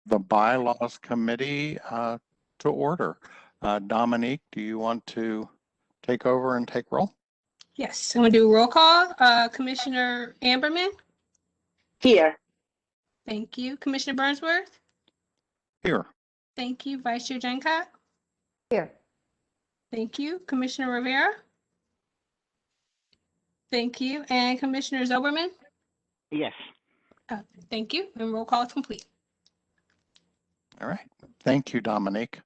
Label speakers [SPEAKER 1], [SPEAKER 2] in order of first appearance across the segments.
[SPEAKER 1] the Bylaws Committee to order. Dominique, do you want to take over and take roll?
[SPEAKER 2] Yes, I'm going to do a roll call. Commissioner Amberman?
[SPEAKER 3] Here.
[SPEAKER 2] Thank you. Commissioner Burnsworth?
[SPEAKER 1] Here.
[SPEAKER 2] Thank you. Vice Chair Jancott?
[SPEAKER 3] Here.
[SPEAKER 2] Thank you. Commissioner Rivera? Thank you. And Commissioner Zoberman?
[SPEAKER 4] Yes.
[SPEAKER 2] Thank you. And roll call is complete.
[SPEAKER 1] All right. Thank you, Dominique.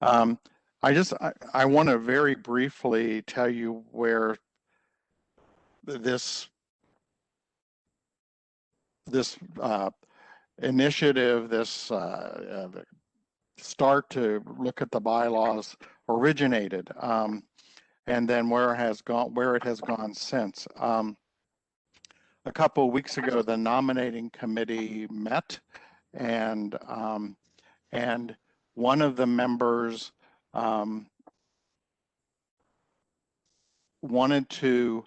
[SPEAKER 1] I want to very briefly tell you where this initiative, this start to look at the bylaws originated, and then where it has gone since. A couple of weeks ago, the nominating committee met, and one of the members wanted to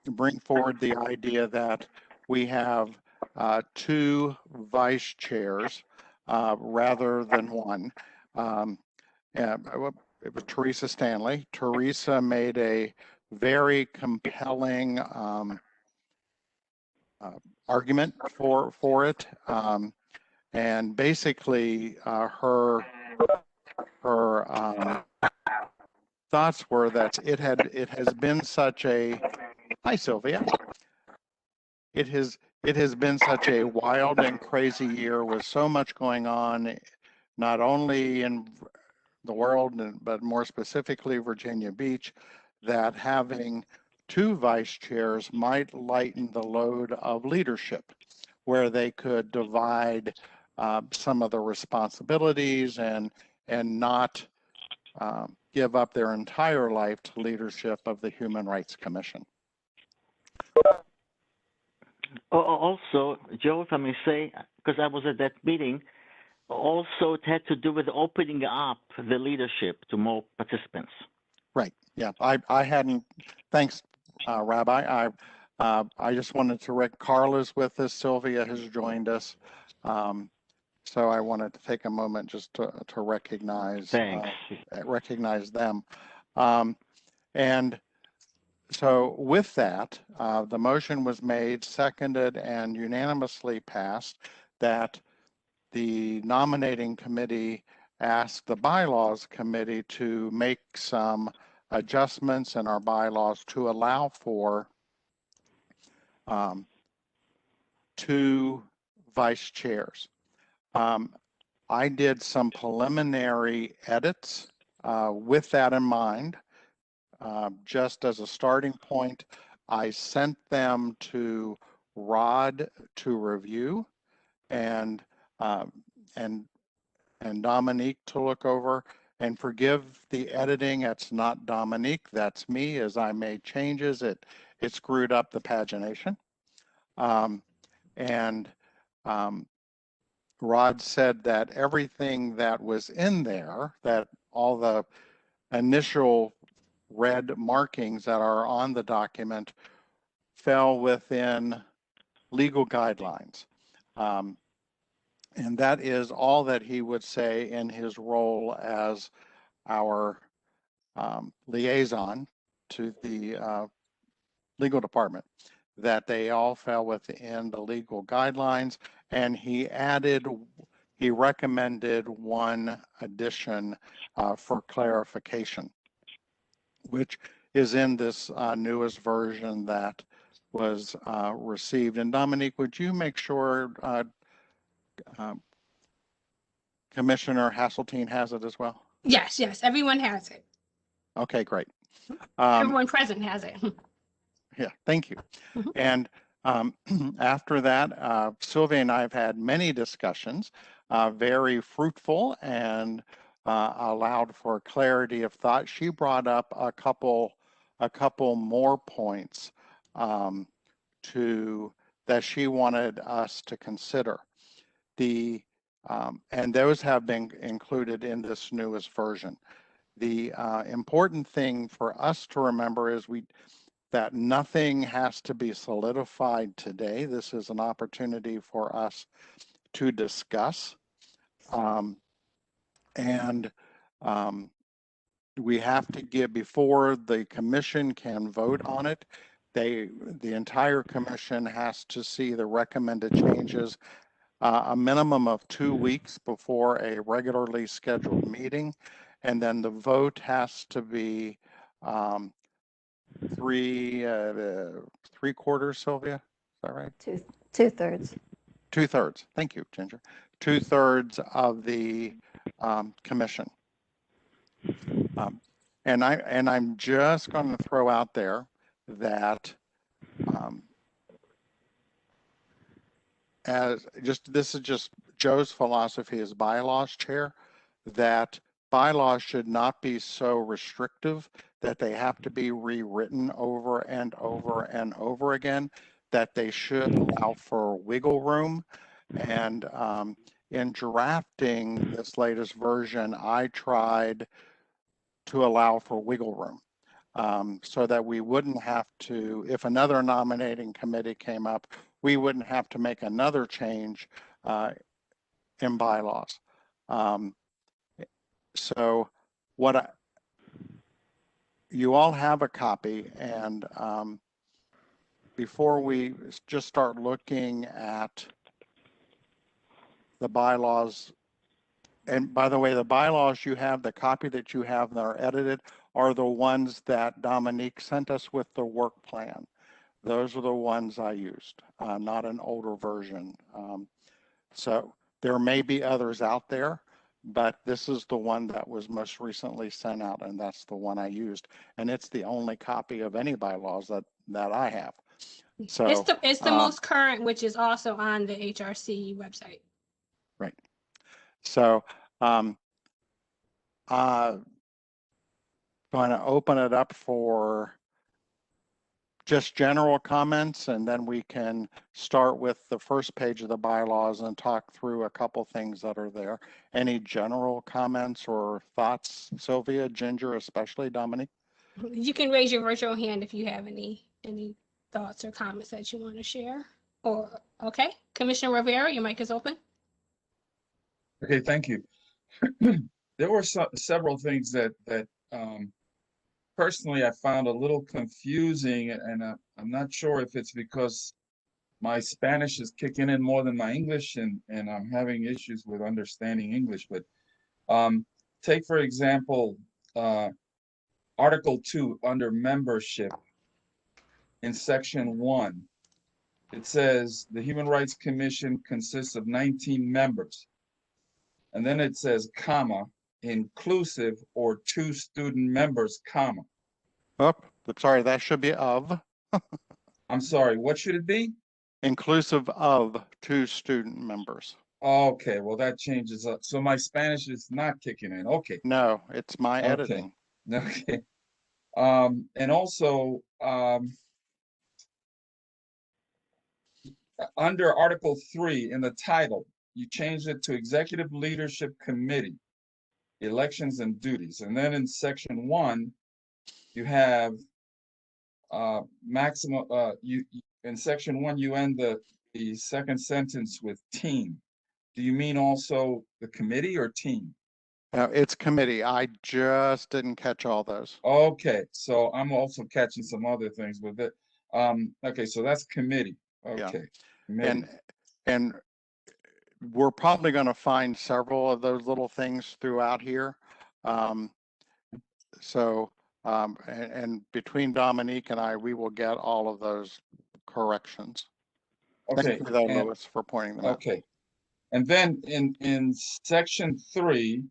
[SPEAKER 1] bring forward the idea that we have two vice chairs rather than one. It was Teresa Stanley. Teresa made a very compelling argument for it, and basically her thoughts were that it has been such a hi Sylvia. It has been such a wild and crazy year with so much going on, not only in the world, but more specifically Virginia Beach, that having two vice chairs might lighten the load of leadership, where they could divide some of the responsibilities and not give up their entire life to leadership of the Human Rights Commission.
[SPEAKER 4] Also, Joe, if I may say, because I was at that meeting, also it had to do with opening up the leadership to more participants.
[SPEAKER 1] Right. Yeah. I hadn't. Thanks, Rabbi. I just wanted to Carla's with us. Sylvia has joined us. So I wanted to take a moment just to recognize them. And so with that, the motion was made, seconded, and unanimously passed that the nominating committee asked the bylaws committee to make some adjustments in our bylaws to allow for two vice chairs. I did some preliminary edits with that in mind. Just as a starting point, I sent them to Rod to review and Dominique to look over, and forgive the editing. It's not Dominique, that's me. As I made changes, it screwed up the pagination. Rod said that everything that was in there, that all the initial red markings that are on the document fell within legal guidelines. And that is all that he would say in his role as our liaison to the legal department, that they all fell within the legal guidelines. And he recommended one addition for clarification, which is in this newest version that was received. And Dominique, would you make sure Commissioner Hasseltine has it as well?
[SPEAKER 2] Yes, everyone has it.
[SPEAKER 1] Okay, great.
[SPEAKER 2] Everyone present has it.
[SPEAKER 1] Yeah, thank you. And after that, Sylvia and I have had many discussions, very fruitful, and allowed for clarity of thought. She brought up a couple more points that she wanted us to consider. And those have been included in this newest version. The important thing for us to remember is that nothing has to be solidified today. This is an opportunity for us to discuss And we have to give, before the commission can vote on it, the entire commission has to see the recommended changes a minimum of 2 weeks before a regularly scheduled meeting. And then the vote has to be three quarters, Sylvia, is that right?
[SPEAKER 3] Two-thirds.
[SPEAKER 1] 2/3, thank you, Ginger. 2/3 of the commission. And I'm just going to throw out there that this is just Joe's philosophy as bylaws chair, that bylaws should not be so restrictive that they have to be rewritten over and over and over again, that they should allow for wiggle room. And in drafting this latest version, I tried to allow for wiggle room so that we wouldn't have to, if another nominating committee came up, we wouldn't have to make another change in bylaws. So you all have a copy, and before we just start looking at the bylaws, and by the way, the bylaws you have, the copy that you have that are edited, are the ones that Dominique sent us with the work plan. Those are the ones I used, not an older version. So there may be others out there, but this is the one that was most recently sent out, and that's the one I used. And it's the only copy of any bylaws that I have. So
[SPEAKER 2] it's the most current, which is also on the HRC website.
[SPEAKER 1] Right. So going to open it up for just general comments, and then we can start with the first page of the bylaws and talk through a couple things that are there. Any general comments or thoughts, Sylvia, Ginger, especially Dominique?
[SPEAKER 2] You can raise your virtual hand if you have any thoughts or comments that you want to share. Or okay, Commissioner Rivera, your mic is open.
[SPEAKER 5] Okay, thank you. There were several things that personally I found a little confusing, and I'm not sure if it's because my Spanish is kicking in more than my English, and I'm having issues with understanding English. But take, for example, Article 2 under membership in Section 1. It says the Human Rights Commission consists of 19 members. And then it says, comma, inclusive or 2 student members, comma.
[SPEAKER 1] Oh, sorry, that should be of.
[SPEAKER 5] I'm sorry, what should it be?
[SPEAKER 1] Inclusive of 2 student members.
[SPEAKER 5] Okay, well, that changes up. So my Spanish is not kicking in. Okay.
[SPEAKER 1] No, it's my editing.
[SPEAKER 5] Okay. And also, under Article 3 in the title, you changed it to Executive Leadership Committee, Elections and Duties. And then in Section 1, you have maximum, in Section 1, you end the second sentence with team. Do you mean also the committee or team?
[SPEAKER 1] No, it's committee. I just didn't catch all those.
[SPEAKER 5] Okay, so I'm also catching some other things with it. Okay, so that's committee. Okay.
[SPEAKER 1] Yeah. And we're probably going to find several of those little things throughout here. And between Dominique and I, we will get all of those corrections.
[SPEAKER 5] Okay.
[SPEAKER 1] Thank you, though, Louis, for pointing them out.
[SPEAKER 5] Okay. And then in Section 3,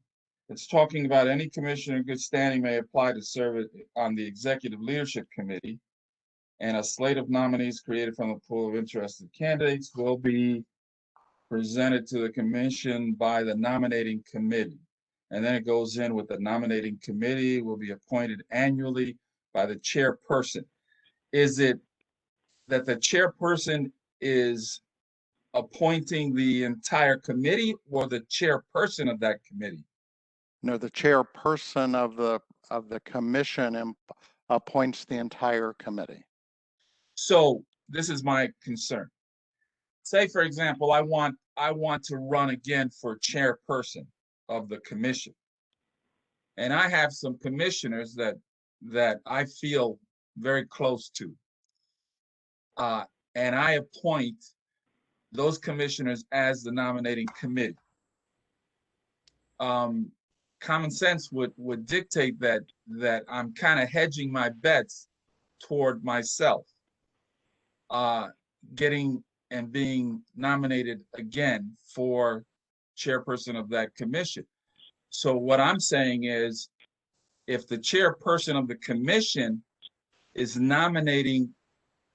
[SPEAKER 5] it's talking about any commissioner in good standing may apply to serve on the Executive Leadership Committee, and a slate of nominees created from a pool of interested candidates will be presented to the commission by the Nominating Committee. And then it goes in with the Nominating Committee will be appointed annually by the chairperson. Is it that the chairperson is appointing the entire committee, or the chairperson of that committee?
[SPEAKER 1] No, the chairperson of the commission appoints the entire committee.
[SPEAKER 5] So this is my concern. Say, for example, I want I want to run again for chairperson of the commission. And I have some commissioners that I feel very close to. And I appoint those commissioners as the nominating committee. Common sense would dictate that I'm kind of hedging my bets toward myself, getting and being nominated again for chairperson of that commission. So what I'm saying is, if the chairperson of the commission is nominating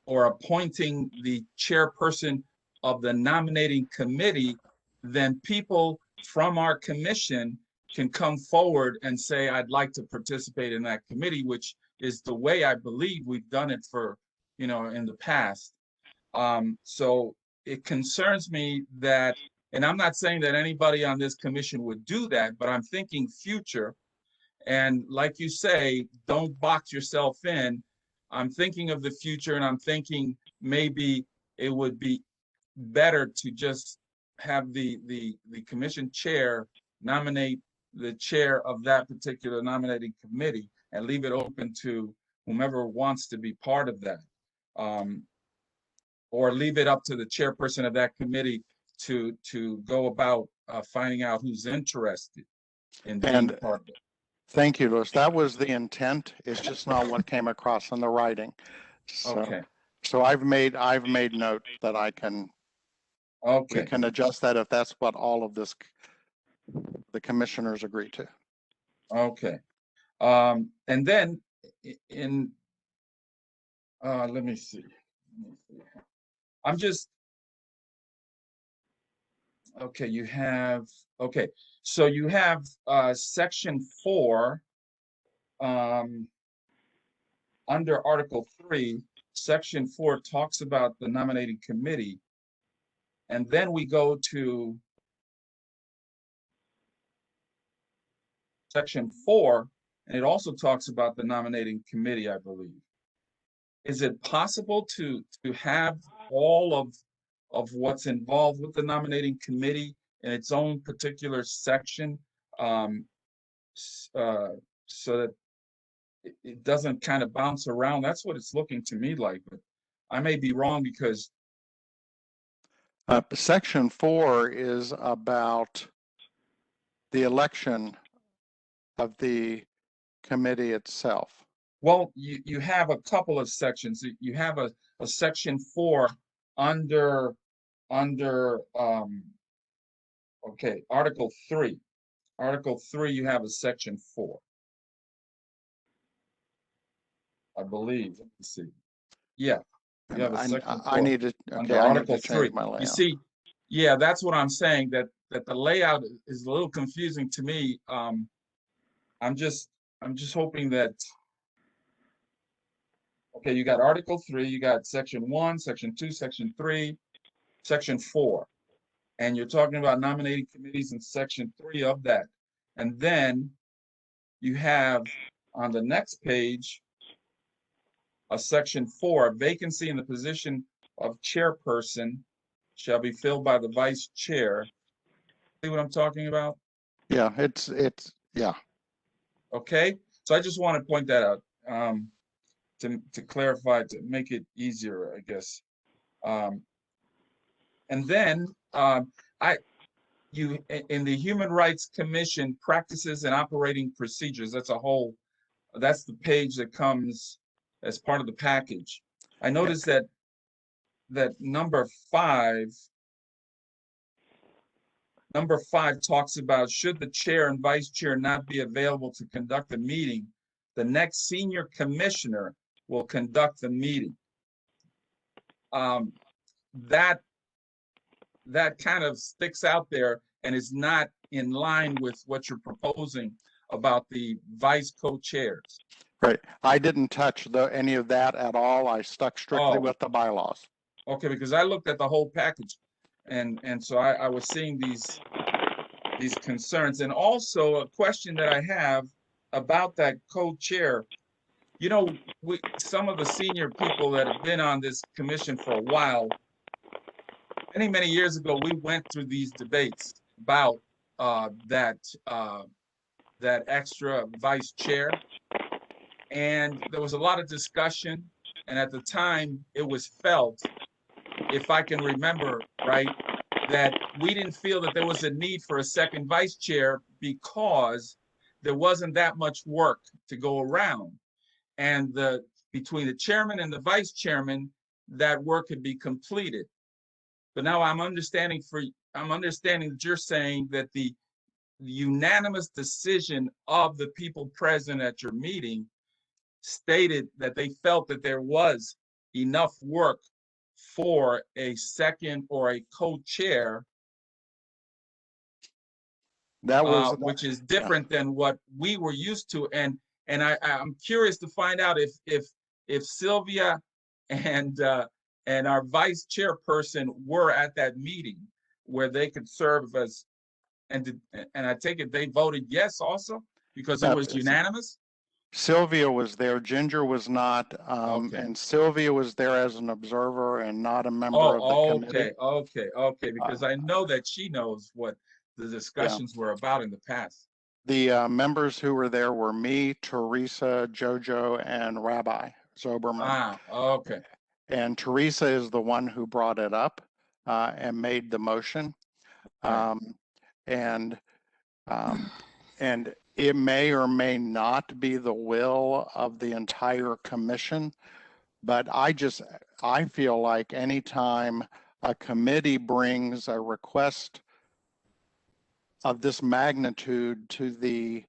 [SPEAKER 5] or appointing the chairperson of the nominating committee, then people from our commission can come forward and say, I'd like to participate in that committee, which is the way I believe we've done it for, in the past. So it concerns me that, and I'm not saying that anybody on this commission would do that, but I'm thinking future. And like you say, don't box yourself in. I'm thinking of the future, and I'm thinking maybe it would be better to just have the commission chair nominate the chair of that particular nominating committee and leave it open to whomever wants to be part of that. Or leave it up to the chairperson of that committee to go about finding out who's interested in being part of it.
[SPEAKER 1] Thank you, Louis. That was the intent. It's just not what came across in the writing. So,
[SPEAKER 5] Okay.
[SPEAKER 1] So I've made note that we
[SPEAKER 5] Okay.
[SPEAKER 1] can adjust that if that's what all of the commissioners agree to.
[SPEAKER 5] Okay. And then in let me see. I'm just okay. So you have section 4 under Article 3. Section 4 talks about the nominating committee, and then we go to section 4, and it also talks about the nominating committee, I believe. Is it possible to have all of what's involved with the nominating committee in its own particular section, so that it doesn't kind of bounce around? That's what it's looking to me like, but I may be wrong, because
[SPEAKER 1] Section 4 is about the election of the committee itself.
[SPEAKER 5] well, you have a couple of sections. You have a section 4 under okay, Article 3. Article 3, you have a section 4, I believe. Let me see. Yeah, you have a section 4
[SPEAKER 1] I need to,
[SPEAKER 5] under
[SPEAKER 1] okay, I need
[SPEAKER 5] Article
[SPEAKER 1] to
[SPEAKER 5] 3.
[SPEAKER 1] change my layout.
[SPEAKER 5] You see, yeah, that's what I'm saying, that the layout is a little confusing to me. I'm just hoping that, okay, you got Article 3, you got section 1, section 2, section 3, section 4. And you're talking about nominating committees in section 3 of that. And then you have on the next page a section 4, a vacancy in the position of chairperson shall be filled by the vice chair. See what I'm talking about?
[SPEAKER 1] Yeah, it's yeah.
[SPEAKER 5] Okay, so I just want to point that out, to clarify, to make it easier, I guess. And then in the Human Rights Commission practices and operating procedures, that's the page that comes as part of the package. I noticed that number 5 talks about, should the chair and vice chair not be available to conduct a meeting, the next senior commissioner will conduct the meeting. That kind of sticks out there and is not in line with what you're proposing about the vice co-chairs.
[SPEAKER 1] Right. I didn't touch any of that at all. I stuck strictly with the bylaws.
[SPEAKER 5] Okay, because I looked at the whole package, and so I was seeing these concerns. And also a question that I have about that co-chair. Some of the senior people that have been on this commission for a while many years ago, we went through these debates about that extra vice chair, and there was a lot of discussion. And at the time, it was felt, if I can remember right, that we didn't feel that there was a need for a second vice chair because there wasn't that much work to go around. And between the chairman and the vice chairman, that work could be completed. But now I'm understanding that you're saying that the unanimous decision of the people present at your meeting stated that they felt that there was enough work for a second or a co-chair,
[SPEAKER 1] That was
[SPEAKER 5] which is different than what we were used to. And I'm curious to find out if Sylvia and our vice chairperson were at that meeting where they could serve as, and I take it they voted yes also because it was unanimous.
[SPEAKER 1] Sylvia was there, Ginger was not,
[SPEAKER 5] Okay.
[SPEAKER 1] and Sylvia was there as an observer and not a member of the
[SPEAKER 5] Oh,
[SPEAKER 1] committee.
[SPEAKER 5] okay. Because I know that she knows what the discussions were about in the past.
[SPEAKER 1] The members who were there were me, Teresa, Jojo, and Rabbi Zoberman.
[SPEAKER 5] Ah, okay.
[SPEAKER 1] And Teresa is the one who brought it up and made the motion.
[SPEAKER 5] Right.
[SPEAKER 1] And it may or may not be the will of the entire commission, but I feel like anytime a committee brings a request of this magnitude to the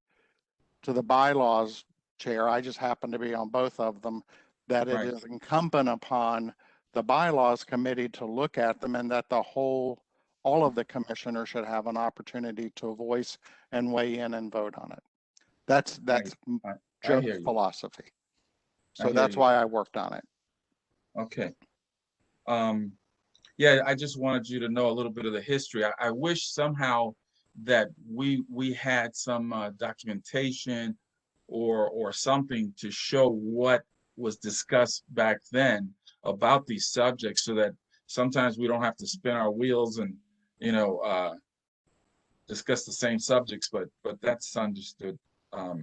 [SPEAKER 1] bylaws chair, I just happen to be on both of them, that it
[SPEAKER 5] Right.
[SPEAKER 1] is incumbent upon the bylaws committee to look at them, and that all of the commissioners should have an opportunity to voice and weigh in and vote on it. That's
[SPEAKER 5] I
[SPEAKER 1] Joe's
[SPEAKER 5] hear you.
[SPEAKER 1] philosophy.
[SPEAKER 5] I
[SPEAKER 1] So
[SPEAKER 5] hear
[SPEAKER 1] that's
[SPEAKER 5] you.
[SPEAKER 1] why I worked on it.
[SPEAKER 5] Okay. Yeah, I just wanted you to know a little bit of the history. I wish somehow that we had some documentation or something to show what was discussed back then about these subjects, so that sometimes we don't have to spin our wheels and discuss the same subjects. But that's understood. I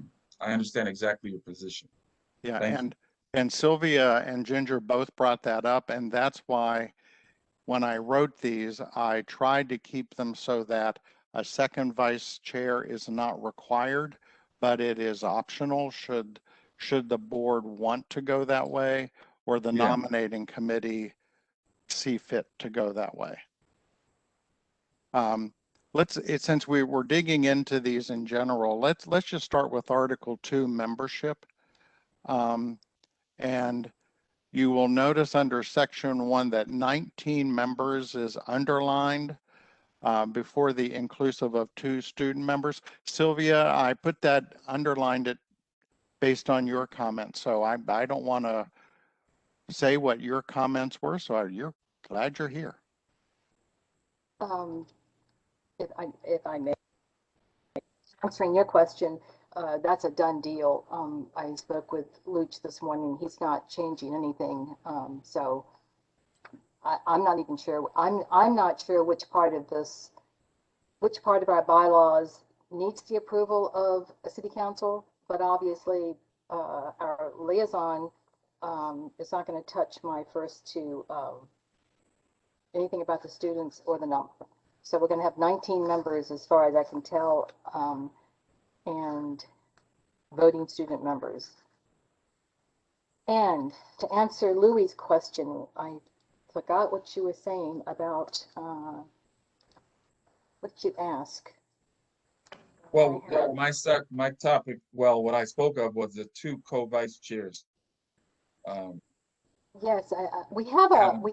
[SPEAKER 5] understand exactly your position.
[SPEAKER 1] Yeah,
[SPEAKER 5] Thank
[SPEAKER 1] and Sylvia and Ginger both brought that up, and that's why when I wrote these, I tried to keep them so that a second vice chair is not required, but it is optional should the board want to go that way, or the
[SPEAKER 5] Yeah.
[SPEAKER 1] nominating committee see fit to go that way. Since we were digging into these in general, let's just start with Article 2, membership. And you will notice under Section 1 that 19 members is underlined before the inclusive of 2 student members. Sylvia, I underlined it based on your comments, so I don't want to say what your comments were, so you're glad you're here.
[SPEAKER 3] If I may, answering your question, that's a done deal. I spoke with Luch this morning. He's not changing anything. So I'm not even sure. I'm not sure which part of our bylaws needs the approval of a city council, but obviously our liaison is not going to touch my first 2, anything about the students or the number. So we're going to have 19 members as far as I can tell, and voting student members. And to answer Louie's question, I forgot what you were saying about, what did you ask?
[SPEAKER 5] Well, my topic, what I spoke of was the 2 co-vice chairs.
[SPEAKER 3] Yes, we have, and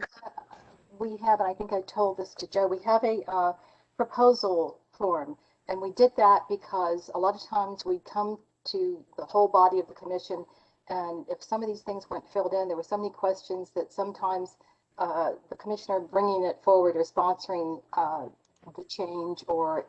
[SPEAKER 3] I think I told this to Joe, we have a proposal form, and we did that because a lot of times we come to the whole body of the commission, and if some of these things weren't filled in, there were so many questions that sometimes the commissioner bringing it forward or sponsoring the change or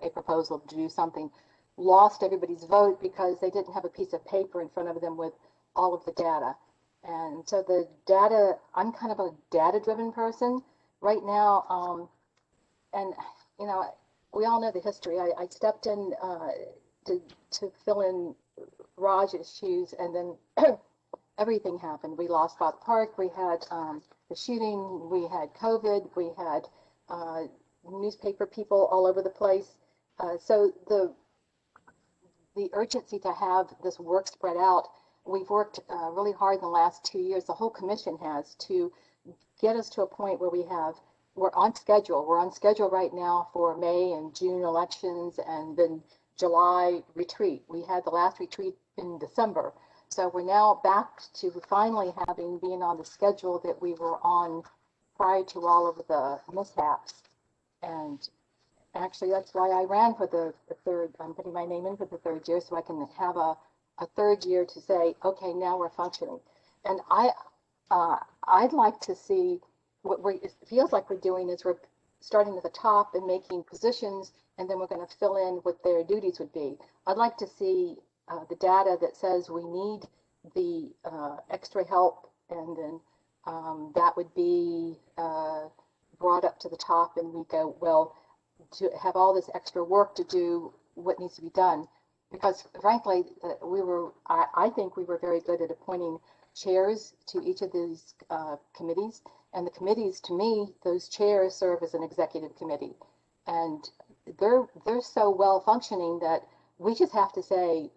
[SPEAKER 3] a proposal to do something lost everybody's vote because they didn't have a piece of paper in front of them with all of the data. And so the data, I'm kind of a data-driven person right now, and you know, we all know the history. I stepped in to fill in Raj's shoes, and then everything happened. We lost Bot Park. We had the shooting. We had COVID. We had newspaper people all over the place. So the urgency to have this work spread out, we've worked really hard in the last 2 years, the whole commission has, to get us to a point where we're on schedule. We're on schedule right now for May and June elections, and then July retreat. We had the last retreat in December. So we're now back to finally being on the schedule that we were on prior to all of the mishaps. And actually, that's why I ran for the third. I'm putting my name in for the third year, so I can have a third year to say, okay, now we're functioning. And I'd like to see it feels like we're doing is we're starting at the top and making positions, and then we're going to fill in what their duties would be. I'd like to see the data that says we need the extra help, and then that would be brought up to the top, and we go, well, to have all this extra work to do what needs to be done. Because frankly, I think we were very good at appointing chairs to each of these committees. And the committees, to me, those chairs serve as an executive committee. And they're so well functioning that we just have to say,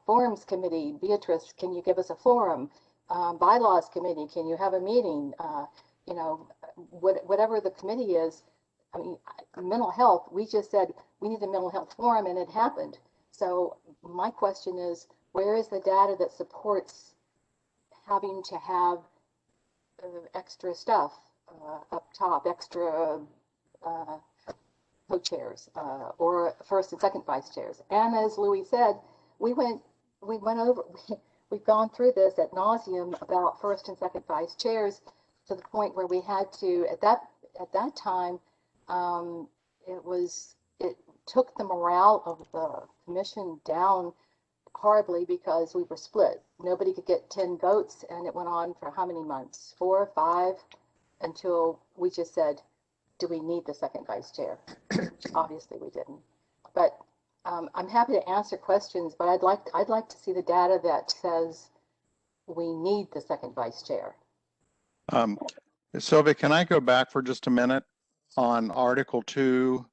[SPEAKER 3] forums committee, Beatrice, can you give us a forum? Bylaws committee, can you have a meeting? You know, whatever the committee is. I mean, mental health, we just said we need a mental health forum, and it happened. So my question is, where is the data that supports having to have extra stuff up top, extra co-chairs or first and second vice chairs? And as Louis said, we've gone through this ad nauseum about first and second vice chairs, to the point where we had to, at that time, it took the morale of the commission down horribly, because we were split. Nobody could get 10 votes, and it went on for how many months? 4 or 5, until we just said, do we need the second vice chair? Obviously we didn't. But I'm happy to answer questions, but I'd like to see the data that says we need the second vice chair.
[SPEAKER 1] Sylvia, can I go back for just a minute on Article 2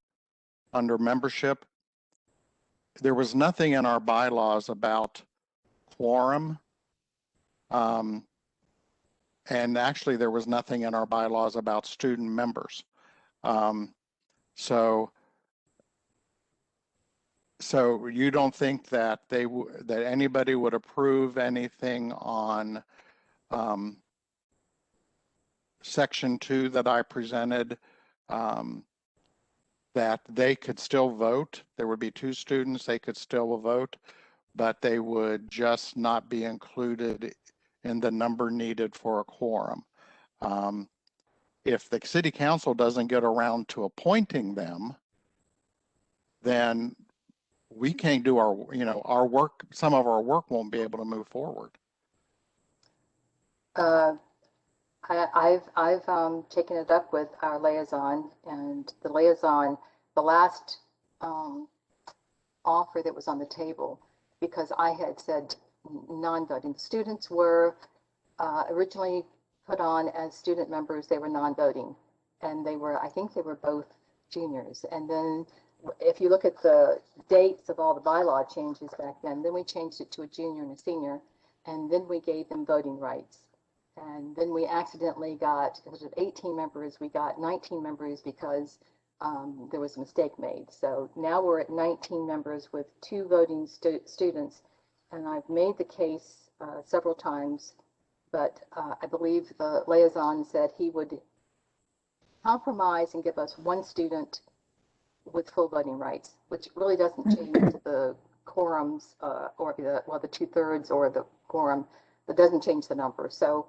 [SPEAKER 1] under membership? There was nothing in our bylaws about quorum. And actually, there was nothing in our bylaws about student members. So you don't think that that anybody would approve anything on Section 2 that I presented, that they could still vote? There would be 2 students, they could still vote, but they would just not be included in the number needed for a quorum. If the city council doesn't get around to appointing them, then we can't do our work. Some of our work won't be able to move forward.
[SPEAKER 3] I've taken it up with our liaison, and the liaison, the last offer that was on the table, because I had said non-voting. The students were originally put on as student members. They were non-voting, and I think they were both juniors. And then if you look at the dates of all the bylaw changes back then we changed it to a junior and a senior, and then we gave them voting rights. And then we accidentally got, instead of 18 members, we got 19 members because there was a mistake made. So now we're at 19 members with 2 voting students. And I've made the case several times, but I believe the liaison said he would compromise and give us 1 student with full voting rights, which really doesn't change the quorums or the 2/3 or the quorum. That doesn't change the number. So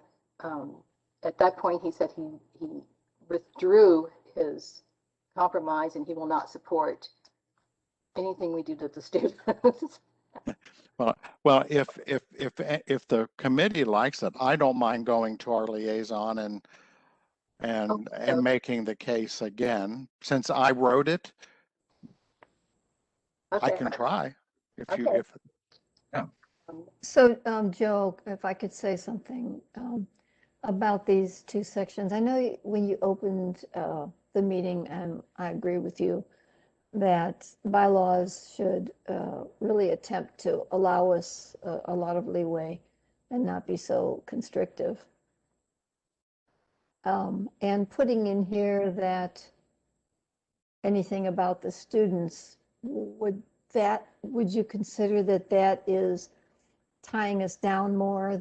[SPEAKER 3] at that point, he said he withdrew his compromise, and he will not support anything we do to the students.
[SPEAKER 1] Well, if the committee likes it, I don't mind going to our liaison and making the case again. Since I wrote it, I
[SPEAKER 3] Okay.
[SPEAKER 1] can try if you,
[SPEAKER 3] Okay.
[SPEAKER 1] if,
[SPEAKER 6] So, Joe, if I could say something about these two sections. I know when you opened the meeting, and I agree with you, that bylaws should really attempt to allow us a lot of leeway and not be so constrictive. And putting in here that anything about the students, would you consider that that is tying us down more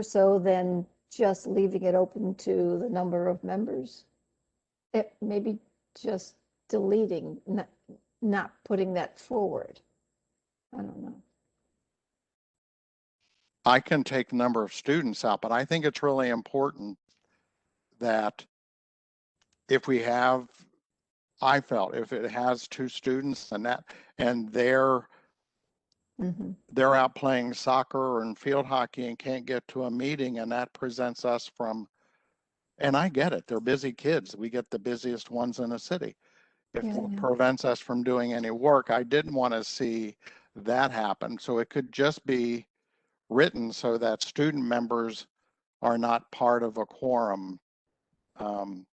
[SPEAKER 6] so than just leaving it open to the number of members? It maybe just deleting, not putting that forward. I don't know.
[SPEAKER 1] I can take the number of students out, but I think it's really important that if we have, I felt if it has two students and they're out playing soccer and field hockey and can't get to a meeting, and that presents us from, and I get it, they're busy kids. We get the busiest ones in the city. If it prevents us from doing any work, I didn't want to see that happen. So it could just be written so that student members are not part of a quorum. And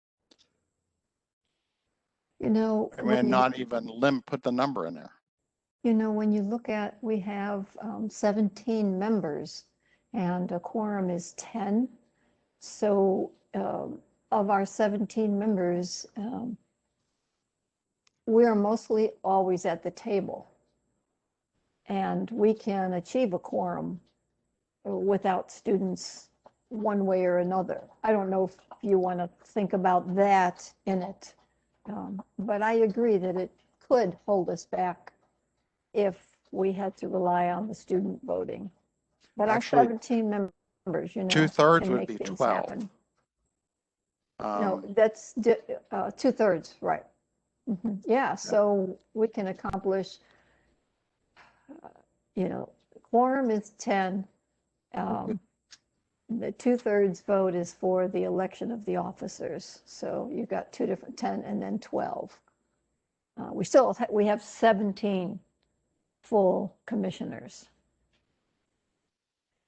[SPEAKER 1] not even put the number in there.
[SPEAKER 6] When you look at, we have 17 members and a quorum is 10. So of our 17 members, we're mostly always at the table. And we can achieve a quorum without students one way or another. I don't know if you want to think about that in it. But I agree that it could hold us back if we had to rely on the student voting. But
[SPEAKER 1] Actually,
[SPEAKER 6] our 17 members,
[SPEAKER 1] 2/3
[SPEAKER 6] can
[SPEAKER 1] would
[SPEAKER 6] make
[SPEAKER 1] be
[SPEAKER 6] things
[SPEAKER 1] 12.
[SPEAKER 6] happen. No, that's 2/3, right. Yeah, so we can accomplish, quorum is 10. The 2/3 vote is for the election of the officers. So you've got 10 and then 12. We have 17 full commissioners.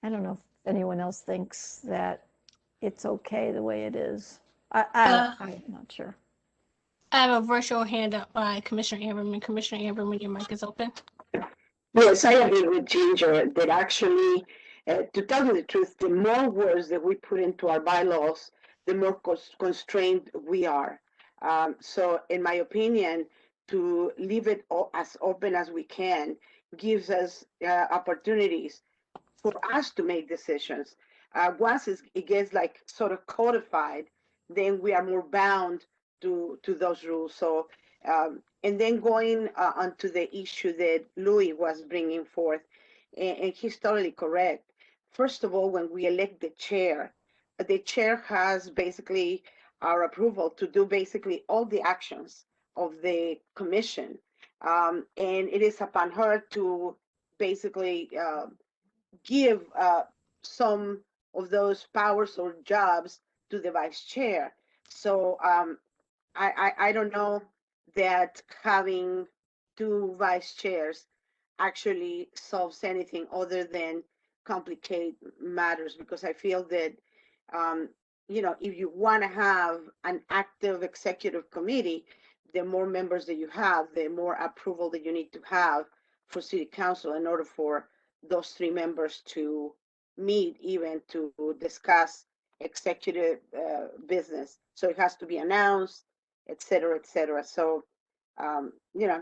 [SPEAKER 6] I don't know if anyone else thinks that it's okay the way it is. I'm not sure.
[SPEAKER 2] I have a virtual hand up by Commissioner Amberman. Commissioner Amberman, your mic is open.
[SPEAKER 7] Yes, I agree with Ginger that actually, to tell you the truth, the more words that we put into our bylaws, the more constrained we are. So in my opinion, to leave it as open as we can gives us opportunities for us to make decisions. Once it gets like sort of codified, then we are more bound to those rules. So, and then going onto the issue that Louis was bringing forth, and he's totally correct. First of all, when we elect the chair has basically our approval to do basically all the actions of the commission. And it is upon her to basically give some of those powers or jobs to the vice chair. So I don't know that having two vice chairs actually solves anything other than complicate matters, because I feel that if you want to have an active executive committee, the more members that you have, the more approval that you need to have for city council in order for those three members to meet, even to discuss executive business. So it has to be announced, et cetera, et cetera. So,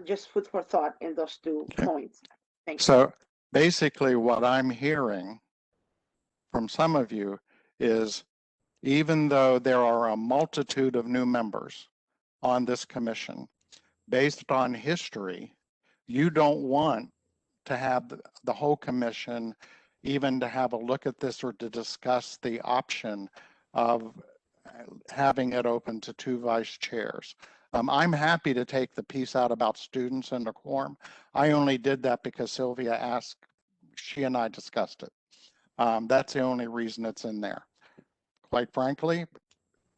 [SPEAKER 7] just food for thought in those 2 points. Thank you.
[SPEAKER 1] So basically what I'm hearing from some of you is, even though there are a multitude of new members on this commission, based on history, you don't want to have the whole commission even to have a look at this or to discuss the option of having it open to two vice chairs. I'm happy to take the piece out about students and the quorum. I only did that because Sylvia asked, she and I discussed it. That's the only reason it's in there. Quite frankly,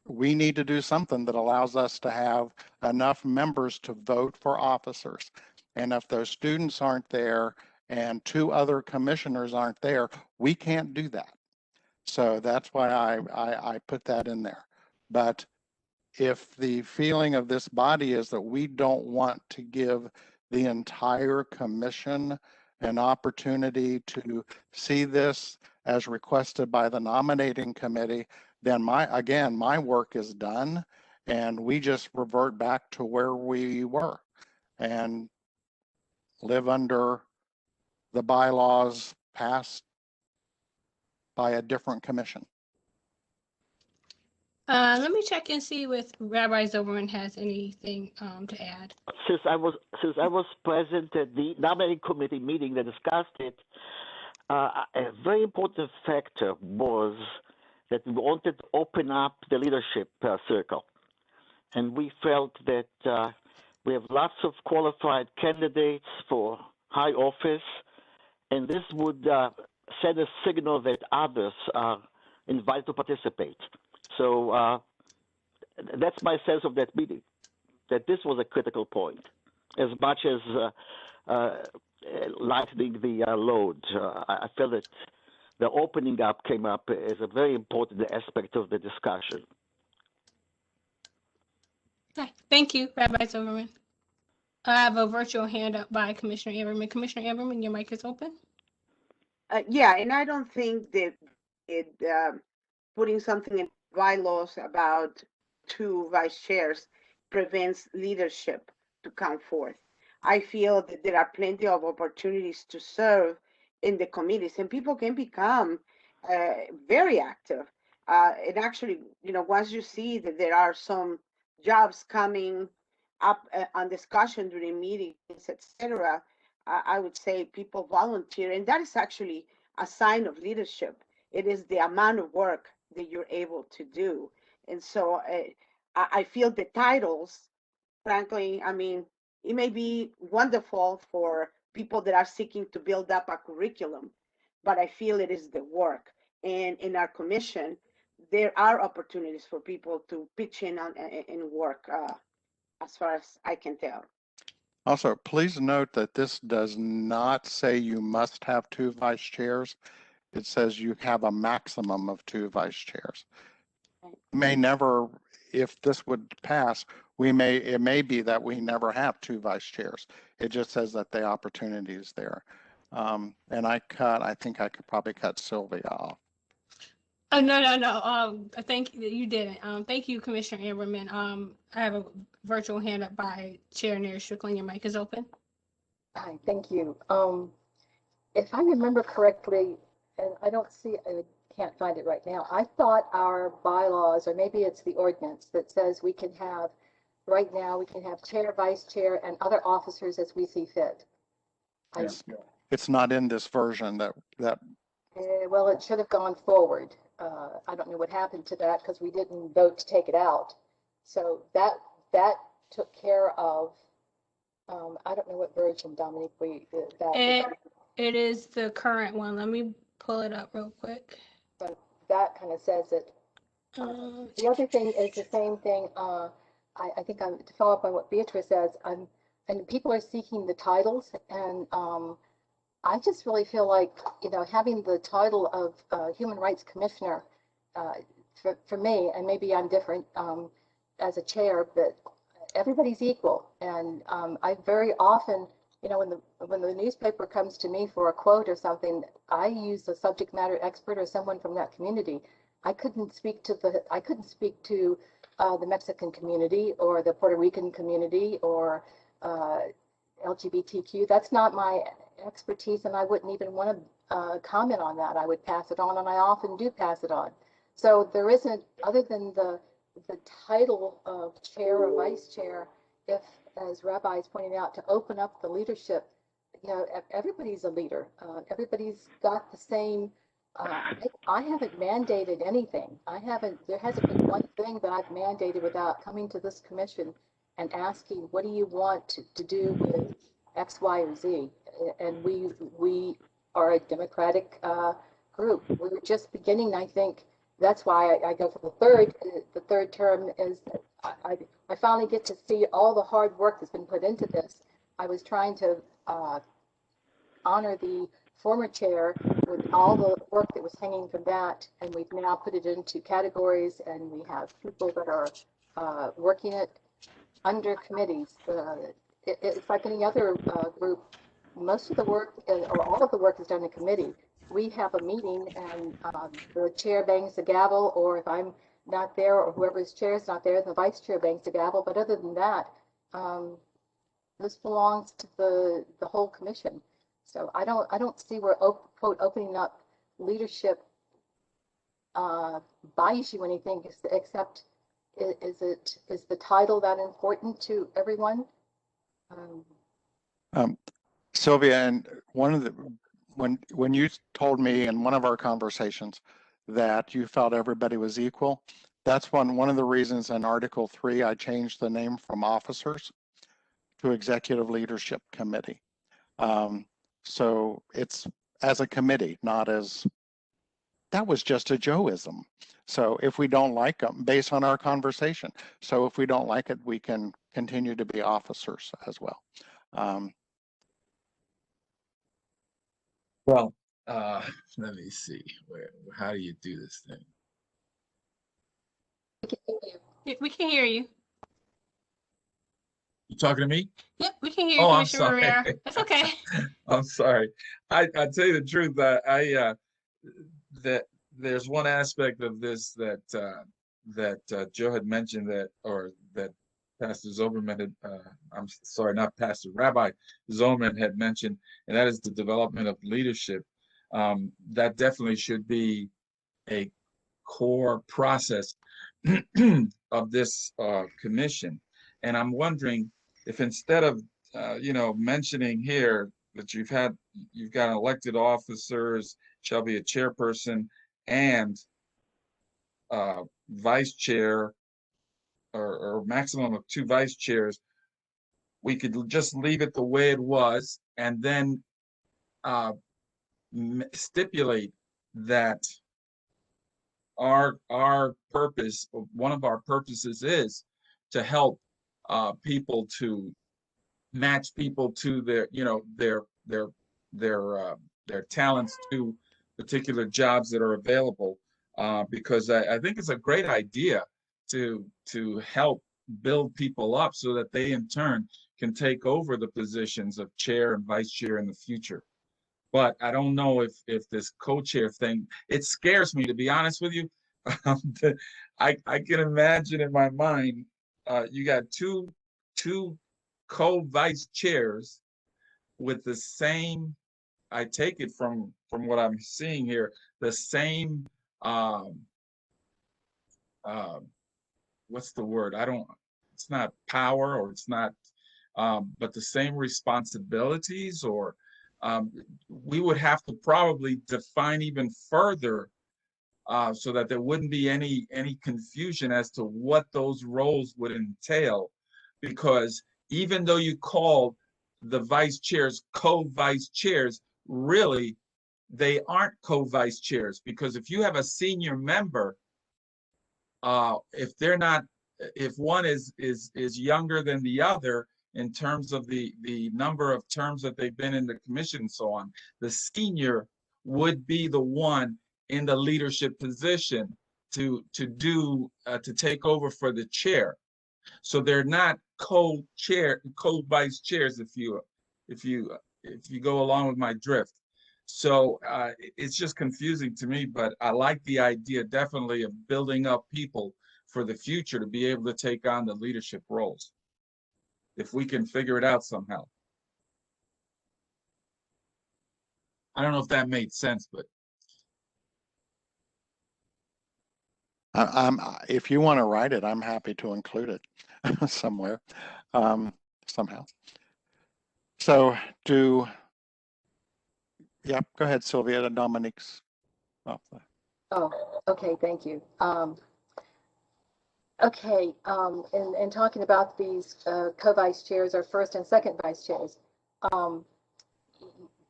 [SPEAKER 1] we need to do something that allows us to have enough members to vote for officers. And if those students aren't there and 2 other commissioners aren't there, we can't do that. So that's why I put that in there. But if the feeling of this body is that we don't want to give the entire commission an opportunity to see this as requested by the nominating committee, then my work is done and we just revert back to where we were and live under the bylaws passed by a different commission.
[SPEAKER 2] Let me check and see if Rabbi Zilberman has anything to add.
[SPEAKER 4] Since I was present at the nominating committee meeting that discussed it, a very important factor was that we wanted to open up the leadership circle, and we felt that we have lots of qualified candidates for high office, and this would send a signal that others are invited to participate. So that's my sense of that meeting, that this was a critical point, as much as lightening the load. I feel that the opening up came up as a very important aspect of the discussion.
[SPEAKER 2] Okay, thank you, Rabbi Zilberman. I have a virtual hand up by Commissioner Amberman. Commissioner Amberman, your mic is open.
[SPEAKER 7] Yeah, and I don't think that putting something in bylaws about 2 vice chairs prevents leadership to come forth. I feel that there are plenty of opportunities to serve in the committees, and people can become very active. And actually, once you see that there are some jobs coming up on discussion during meetings, etc., I would say people volunteer, and that is actually a sign of leadership. It is the amount of work that you're able to do. And so I feel the titles, frankly, I mean, it may be wonderful for people that are seeking to build up a curriculum, but I feel it is the work. And in our commission, there are opportunities for people to pitch in on and work, as far as I can tell.
[SPEAKER 1] Also, please note that this does not say you must have 2 vice chairs. It says you have a maximum of 2 vice chairs. May never, if this would pass, it may be that we never have 2 vice chairs. It just says that the opportunity is there. And I think I could probably cut Sylvia off.
[SPEAKER 2] Oh, no. I think you didn't. Thank you, Commissioner Amberman. I have a virtual hand up by Chair Nair Strickland. Your mic is open.
[SPEAKER 3] Hi, thank you. If I remember correctly, and I can't find it right now, I thought our bylaws, or maybe it's the ordinance that says we can have, right now, we can have chair, vice chair, and other officers as we see fit.
[SPEAKER 1] It's not in this version that
[SPEAKER 3] well, it should have gone forward. I don't know what happened to that because we didn't vote to take it out. So that took care of, I don't know what version, Dominique,
[SPEAKER 2] It is the current one. Let me pull it up real quick.
[SPEAKER 3] But that kind of says it. The other thing is the same thing. I think to follow up on what Beatrice says, and people are seeking the titles, and I just really feel like, having the title of Human Rights Commissioner, for me, and maybe I'm different as a chair, but everybody's equal. And I very often, when the newspaper comes to me for a quote or something, I use a subject matter expert or someone from that community. I couldn't speak to the Mexican community or the Puerto Rican community or LGBTQ. That's not my expertise, and I wouldn't even want to comment on that. I would pass it on, and I often do pass it on. So there isn't, other than the title of chair or vice chair, if, as Rabbi is pointing out, to open up the leadership, everybody's a leader. Everybody's got the same. I haven't mandated anything. There hasn't been one thing that I've mandated without coming to this commission and asking, what do you want to do with X, Y, or Z? And we are a democratic group. We were just beginning, I think, that's why I go for the third. The third term is I finally get to see all the hard work that's been put into this. I was trying to honor the former chair with all the work that was hanging from that, and we've now put it into categories, and we have people that are working it under committees. It's like any other group. Most of the work, or all of the work, is done in committee. We have a meeting, and the chair bangs the gavel, or if I'm not there, or whoever's chair is not there, the vice chair bangs the gavel. But other than that, this belongs to the whole commission. So I don't see where quote opening up leadership buys you anything, except is the title that important to everyone?
[SPEAKER 1] Sylvia, and one of the when you told me in one of our conversations that you felt everybody was equal, that's one of the reasons in Article 3 I changed the name from officers to Executive Leadership Committee. So it's as a committee, not as that was just a Joeism. So if we don't like them, based on our conversation, so if we don't like it, we can continue to be officers as well.
[SPEAKER 5] Well, let me see. How do you do this thing?
[SPEAKER 2] We can hear you.
[SPEAKER 5] You talking to me?
[SPEAKER 2] Yep, we can hear you,
[SPEAKER 5] Oh, I'm
[SPEAKER 2] Commissioner
[SPEAKER 5] sorry.
[SPEAKER 2] Rivera. That's okay.
[SPEAKER 5] I'm sorry. I tell you the truth, that there's one aspect of this that Joe had mentioned that Pastor Zoberman had, I'm sorry, not Pastor, Rabbi Zoberman had mentioned, and that is the development of leadership. That definitely should be a core process of this commission. And I'm wondering if instead of mentioning here that you've got elected officers, shall be a chairperson and vice chair, or maximum of 2 vice chairs, we could just leave it the way it was, and then stipulate that our purpose, one of our purposes, is to help people, to match people to their talents to particular jobs that are available, because I think it's a great idea to help build people up so that they in turn can take over the positions of chair and vice chair in the future. But I don't know if this co-chair thing, it scares me, to be honest with you. I can imagine in my mind, you got two co-vice chairs with the same, I take it from what I'm seeing here, the same, what's the word? It's not power, or it's not, but the same responsibilities, or we would have to probably define even further, so that there wouldn't be any confusion as to what those roles would entail. Because even though you call the vice chairs co-vice chairs, really they aren't co-vice chairs, because if you have a senior member, if one is younger than the other in terms of the number of terms that they've been in the commission and so on, the senior would be the one in the leadership position to take over for the chair. So they're not co-vice chairs, if you go along with my drift. So it's just confusing to me, but I like the idea definitely of building up people for the future to be able to take on the leadership roles, if we can figure it out somehow. I don't know if that made sense, but
[SPEAKER 1] if you want to write it, I'm happy to include it somewhere, somehow. So yeah, go ahead, Sylvia. Dominique's off there.
[SPEAKER 3] Oh, okay, thank you. Okay, and talking about these co-vice chairs, or first and second vice chairs,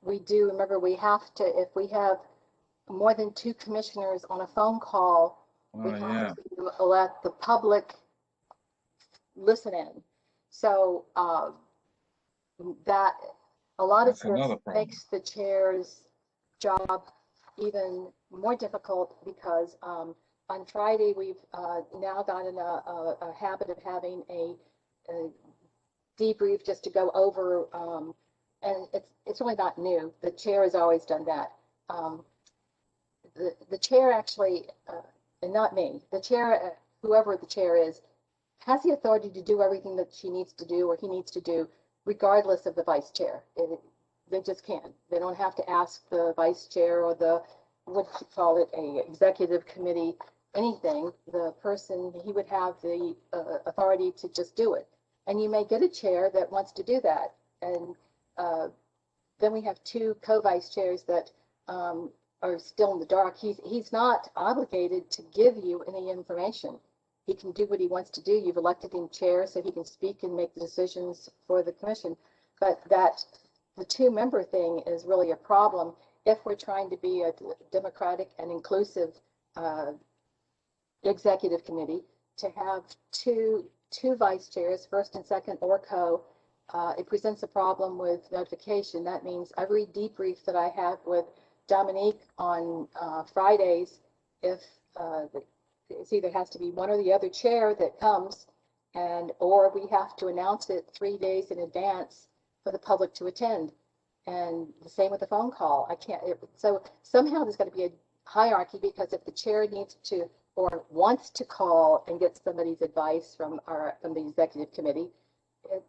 [SPEAKER 3] we do remember we have to, if we have more than 2 commissioners on a phone call, We
[SPEAKER 5] Oh,
[SPEAKER 3] have
[SPEAKER 5] yeah.
[SPEAKER 3] to let the public listen in. So that a lot
[SPEAKER 5] That's
[SPEAKER 3] of this
[SPEAKER 5] another problem.
[SPEAKER 3] makes the chair's job even more difficult because on Friday we've now gotten a habit of having a debrief just to go over, and it's really not new. The chair has always done that. The chair actually, and not me, the chair, whoever the chair is, has the authority to do everything that she needs to do or he needs to do, regardless of the vice chair. They just can. They don't have to ask the vice chair or the, what you call it, a executive committee, anything. The person, he would have the authority to just do it. And you may get a chair that wants to do that. And then we have two co-vice chairs that are still in the dark. He's not obligated to give you any information. He can do what he wants to do. You've elected him chair so he can speak and make the decisions for the commission. But that the two-member thing is really a problem if we're trying to be a democratic and inclusive executive committee. To have two vice chairs, first and second or co, it presents a problem with notification. That means every debrief that I have with Dominique on Fridays, if it's either has to be one or the other chair that comes, and or we have to announce it 3 days in advance for the public to attend. And the same with the phone call. I can't. So somehow there's going to be a hierarchy, because if the chair needs to or wants to call and get somebody's advice from the executive committee, it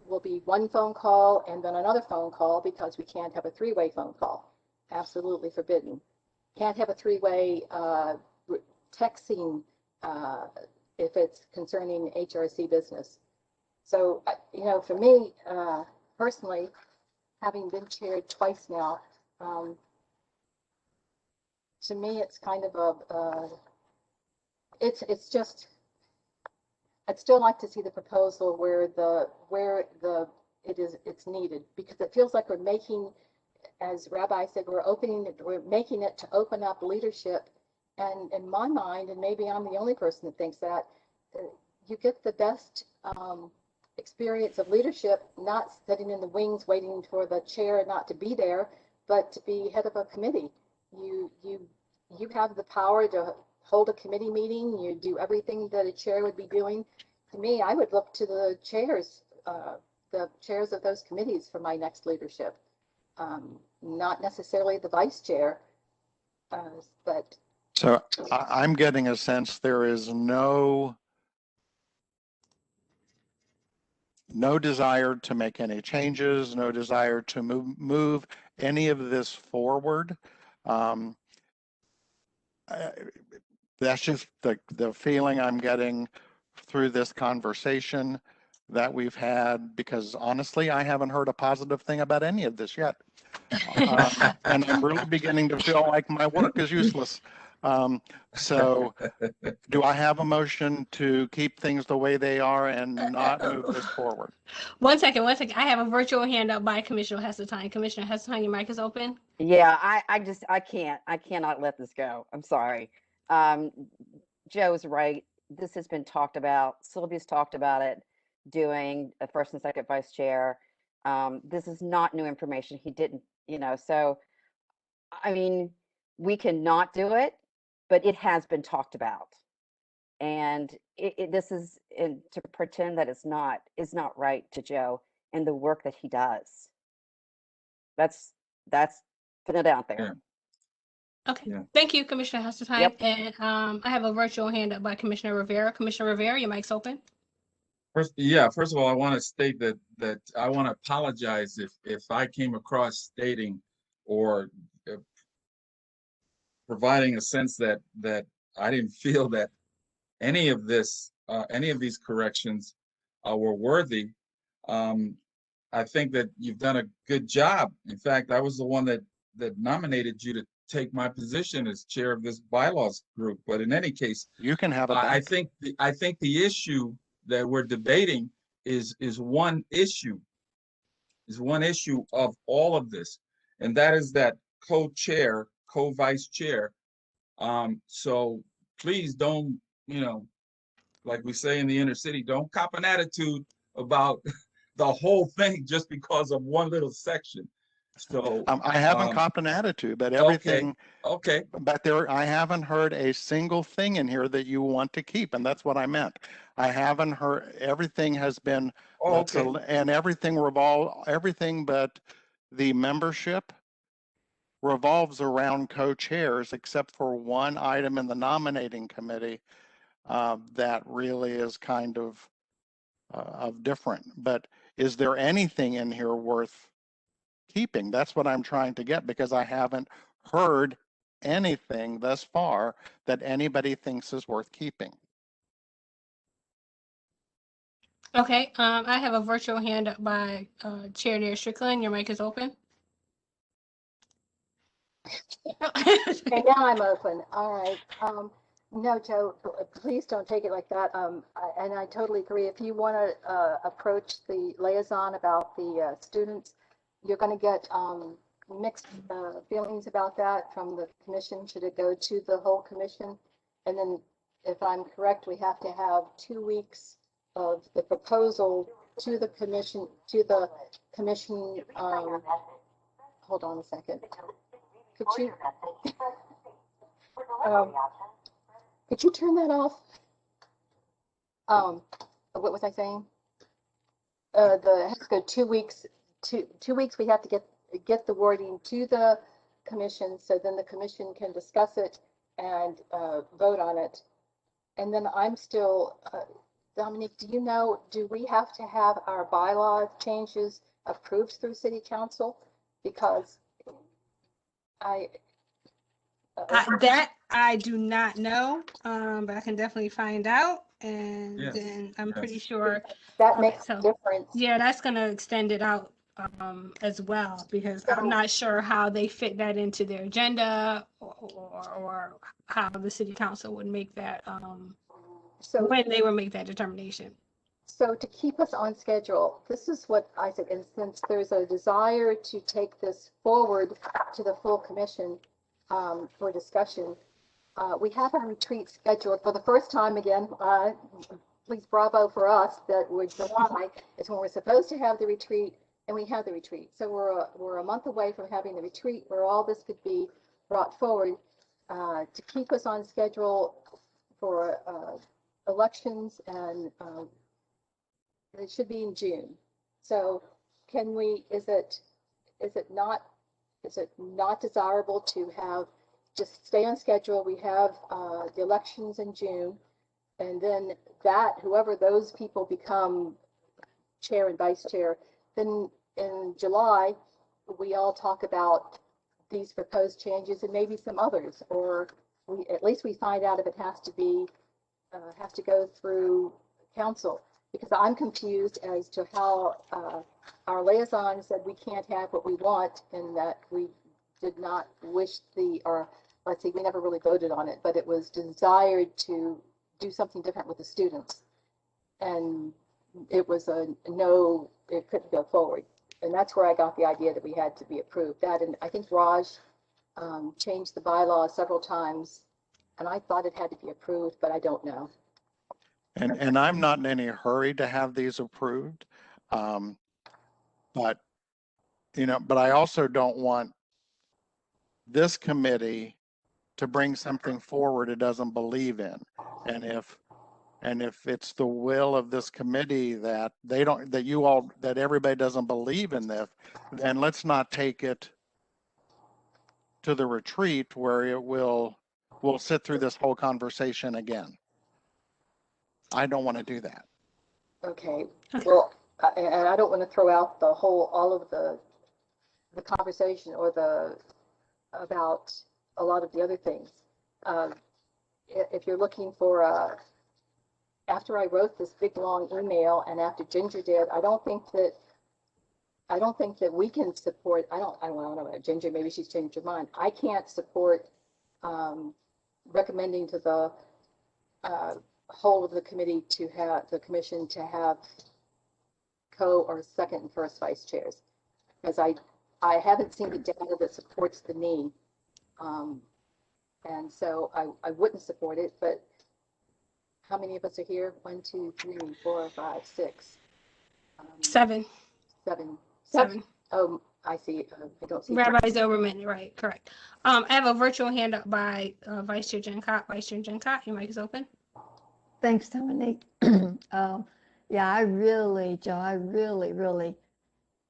[SPEAKER 3] will be one phone call and then another phone call, because we can't have a three-way phone call. Absolutely forbidden. Can't have a three-way texting if it's concerning HRC business. So, you know, for me personally, having been chaired twice now, to me it's kind of a it's just, I'd still like to see the proposal where it's needed, because it feels like we're making, as Rabbi said, we're making it to open up leadership. And in my mind, and maybe I'm the only person that thinks that, you get the best experience of leadership not sitting in the wings waiting for the chair not to be there, but to be head of a committee. You have the power to hold a committee meeting. You do everything that a chair would be doing. To me, I would look to the chairs of those committees for my next leadership. Not necessarily the vice chair, but.
[SPEAKER 1] So I'm getting a sense there is no desire to make any changes, no desire to move any of this forward. That's just the feeling I'm getting through this conversation that we've had, because honestly, I haven't heard a positive thing about any of this yet. And I'm really beginning to feel like my work is useless. So do I have a motion to keep things the way they are and not move this forward?
[SPEAKER 2] One second. I have a virtual hand up by Commissioner Heseltine. Commissioner Heseltine, your mic is open.
[SPEAKER 8] Yeah, I cannot let this go. I'm sorry. Joe's right. This has been talked about. Sylvia's talked about it, doing a first and second vice chair. This is not new information. He didn't, so, I mean, we cannot do it, but it has been talked about. And this is to pretend that is not right to Joe and the work that he does. That's putting it out there.
[SPEAKER 5] Yeah.
[SPEAKER 2] Okay.
[SPEAKER 5] Yeah.
[SPEAKER 2] Thank you, Commissioner Heseltine.
[SPEAKER 8] Yep.
[SPEAKER 2] And I have a virtual hand up by Commissioner Rivera. Commissioner Rivera, your mic's open.
[SPEAKER 5] First of all, I want to state that I want to apologize if I came across stating or providing a sense that I didn't feel that any of these corrections were worthy. I think that you've done a good job. In fact, I was the one that nominated you to take my position as chair of this bylaws group. But in any case,
[SPEAKER 1] You can have it
[SPEAKER 5] I
[SPEAKER 1] back.
[SPEAKER 5] think the issue that we're debating is one issue of all of this, and that is that co-vice chair. So please don't, like we say in the inner city, don't cop an attitude about the whole thing just because of one little section. So
[SPEAKER 1] I haven't copped an attitude, but
[SPEAKER 5] okay,
[SPEAKER 1] everything,
[SPEAKER 5] okay,
[SPEAKER 1] but I haven't heard a single thing in here that you want to keep, and that's what I meant. I haven't heard, everything has been,
[SPEAKER 5] okay,
[SPEAKER 1] and everything but the membership revolves around co-chairs, except for one item in the nominating committee that really is kind of different. But is there anything in here worth keeping? That's what I'm trying to get, because I haven't heard anything thus far that anybody thinks is worth keeping.
[SPEAKER 2] Okay, I have a virtual hand up by Chair Nair Strickland. Your mic is open.
[SPEAKER 3] Okay, now I'm open. All right. No, Joe, please don't take it like that. And I totally agree. If you want to approach the liaison about the students, you're going to get mixed feelings about that from the commission. Should it go to the whole commission? And then, if I'm correct, we have to have 2 weeks of the proposal to the commission. Hold on a second. Could you turn that off? What was I saying? It has to go 2 weeks. 2 weeks. We have to get the wording to the commission, so then the commission can discuss it and vote on it. And then I'm still, Dominique, do we have to have our bylaw changes approved through City Council? Because
[SPEAKER 2] that I do not know, but I can definitely find out, and
[SPEAKER 5] Yes,
[SPEAKER 2] then I'm
[SPEAKER 5] yes.
[SPEAKER 2] pretty sure
[SPEAKER 3] that makes a
[SPEAKER 2] so
[SPEAKER 3] difference.
[SPEAKER 2] yeah, that's going to extend it out as well, because I'm not sure how they fit that into their agenda, or how the city council would make that
[SPEAKER 3] So
[SPEAKER 2] when they would make that determination.
[SPEAKER 3] So to keep us on schedule, this is what I said, and since there's a desire to take this forward to the full commission for discussion, we have a retreat scheduled for the first time again. Please bravo for us that we're July is when we're supposed to have the retreat, and we have the retreat. So we're a month away from having the retreat where all this could be brought forward to keep us on schedule for elections, and it should be in June. So can we, is it not desirable to have, just stay on schedule? We have the elections in June, and then whoever those people become, chair and vice chair, then in July, we all talk about these proposed changes and maybe some others, or at least we find out if it has to go through council. Because I'm confused as to how our liaison said we can't have what we want, and that we did not wish or let's see, we never really voted on it, but it was desired to do something different with the students. And it was a no, it couldn't go forward. And that's where I got the idea that we had to be approved. That, and I think Raj changed the bylaw several times, and I thought it had to be approved, but I don't know.
[SPEAKER 1] And I'm not in any hurry to have these approved. But I also don't want this committee to bring something forward it doesn't believe in. And if it's the will of this committee that that everybody doesn't believe in this, then let's not take it to the retreat where we'll sit through this whole conversation again. I don't want to do that.
[SPEAKER 3] Okay, well, and I don't want to throw out all of the conversation or about a lot of the other things. If you're looking for after I wrote this big long email and after Ginger did, I don't think that we can support. I don't know about Ginger. Maybe she's changed her mind. I can't support recommending to the whole of the committee to have the commission to have or second and first vice chairs, because I haven't seen the data that supports the need, and And so I wouldn't support it, but how many of us are here? 1, 2, 3, 4, 5, 6.
[SPEAKER 2] 7.
[SPEAKER 3] 7.
[SPEAKER 2] 7.
[SPEAKER 3] Oh, I see. I don't see.
[SPEAKER 2] Rabbi Zilberman, right, correct. I have a virtual hand up by Vice Chair Jenkott. Vice Chair Jenkott, your mic is open.
[SPEAKER 6] Thanks, Dominique. Yeah, Joe, I really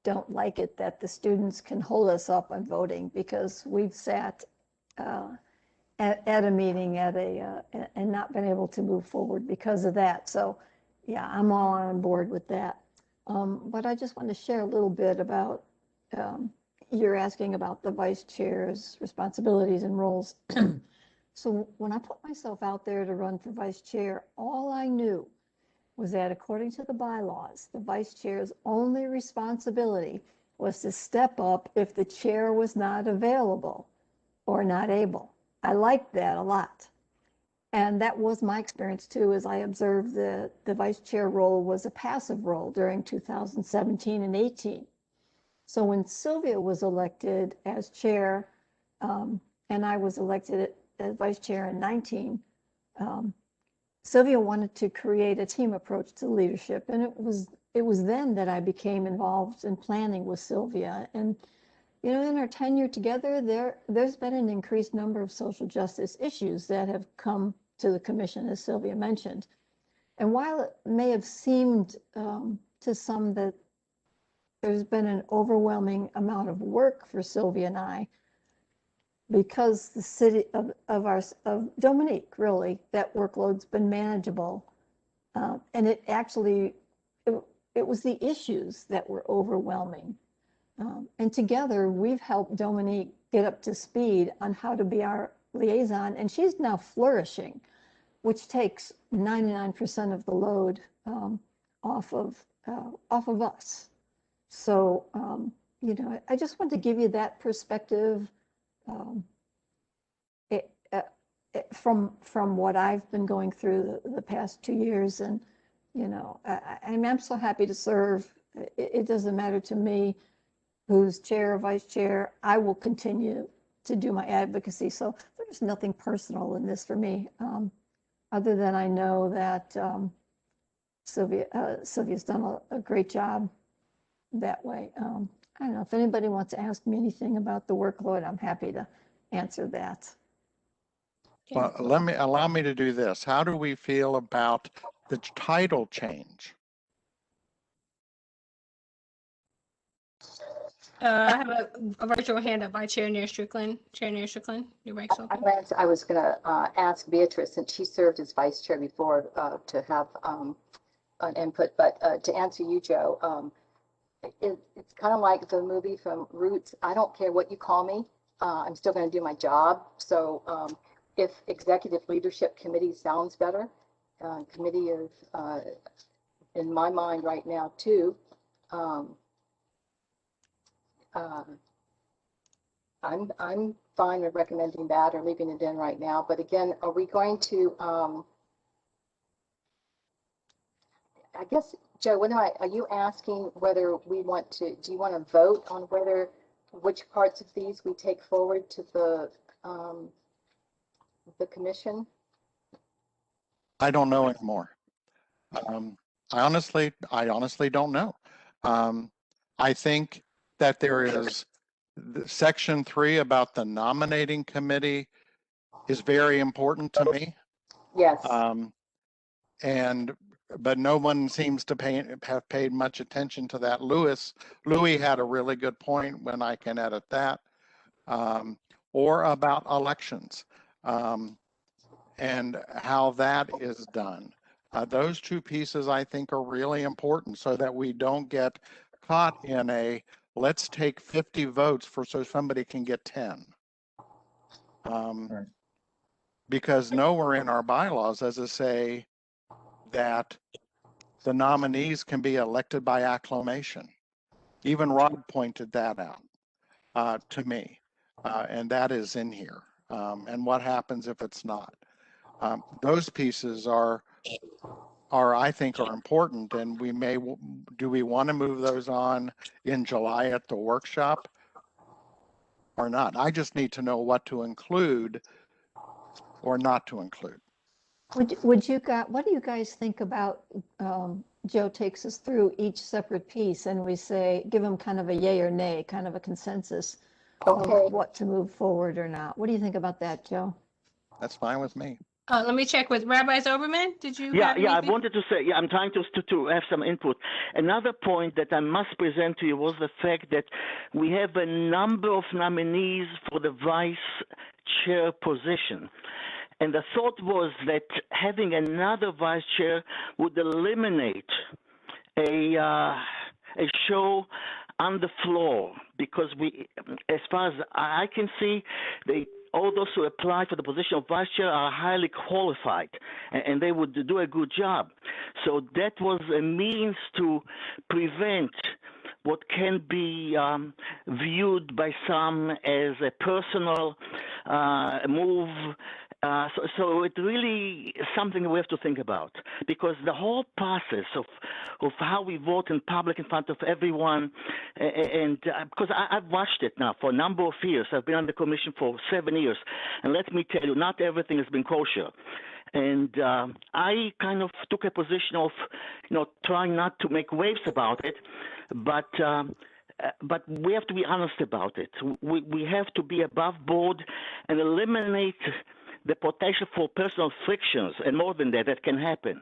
[SPEAKER 6] don't like it that the students can hold us up on voting, because we've sat at a meeting and not been able to move forward because of that. So yeah, I'm all on board with that. But I just want to share a little bit about, you're asking about the vice chair's responsibilities and roles. So when I put myself out there to run for vice chair, all I knew was that according to the bylaws, the vice chair's only responsibility was to step up if the chair was not available or not able. I liked that a lot. And that was my experience too, as I observed the vice chair role was a passive role during 2017 and 18. So when Sylvia was elected as chair, and I was elected as vice chair in 19, Sylvia wanted to create a team approach to leadership. And it was then that I became involved in planning with Sylvia. And you know, in our tenure together, there's been an increased number of social justice issues that have come to the commission, as Sylvia mentioned. And while it may have seemed to some that there's been an overwhelming amount of work for Sylvia and I, because the city of Dominique, really, that workload's been manageable. And it actually, it was the issues that were overwhelming. And together, we've helped Dominique get up to speed on how to be our liaison, and she's now flourishing, which takes 99% of the load off of us. So, you know, I just want to give you that perspective from what I've been going through the past 2 years, and you know, I'm so happy to serve. It doesn't matter to me who's chair or vice chair. I will continue to do my advocacy. So there's nothing personal in this for me, other than I know that Sylvia's done a great job that way. I don't know if anybody wants to ask me anything about the workload. I'm happy to answer that.
[SPEAKER 1] Well, allow me to do this. How do we feel about the title change?
[SPEAKER 2] I have a virtual hand up by Chair Nair Strickland. Chair Nair Strickland, your mic's open.
[SPEAKER 3] I was going to ask Beatrice, since she served as vice chair before, to have an input. But to answer you, Joe, it's kind of like the movie from Roots. I don't care what you call me. I'm still going to do my job. So if Executive Leadership Committee sounds better, committee is in my mind right now too. I'm fine with recommending that or leaving it in right now. But again, are we going to, I guess, Joe, what are you asking whether we want to, do you want to vote on which parts of these we take forward to the commission?
[SPEAKER 1] I don't know anymore. I honestly don't know. I think that there is section 3 about the nominating committee is very important to me.
[SPEAKER 3] Yes.
[SPEAKER 1] But no one seems to have paid much attention to that. Louis had a really good point, when I can edit that, or about elections and how that is done. Those two pieces I think are really important, so that we don't get caught in a let's take 50 votes so somebody can get 10.
[SPEAKER 5] Right.
[SPEAKER 1] Because nowhere in our bylaws does it say that the nominees can be elected by acclamation. Even Rod pointed that out to me, and that is in here. And what happens if it's not? Those pieces are I think are important, and do we want to move those on in July at the workshop or not? I just need to know what to include or not to include.
[SPEAKER 6] What do you guys think about, Joe takes us through each separate piece and we say, give them kind of a yay or nay, kind of a consensus
[SPEAKER 3] Okay.
[SPEAKER 6] of what to move forward or not. What do you think about that, Joe?
[SPEAKER 1] That's fine with me.
[SPEAKER 2] Let me check with Rabbi Zoberman. Did you have
[SPEAKER 4] I
[SPEAKER 2] anything?
[SPEAKER 4] wanted to say, I'm trying to have some input. Another point that I must present to you was the fact that we have a number of nominees for the vice chair position. And the thought was that having another vice chair would eliminate a show on the floor, because as far as I can see, all those who apply for the position of vice chair are highly qualified, and they would do a good job. So that was a means to prevent what can be viewed by some as a personal move. So it really is something we have to think about, because the whole process of how we vote in public in front of everyone, and because I've watched it now for a number of years. I've been on the commission for 7 years, and let me tell you, not everything has been kosher. And I kind of took a position of, trying not to make waves about it, but we have to be honest about it. We have to be above board and eliminate the potential for personal frictions, and more than that can happen.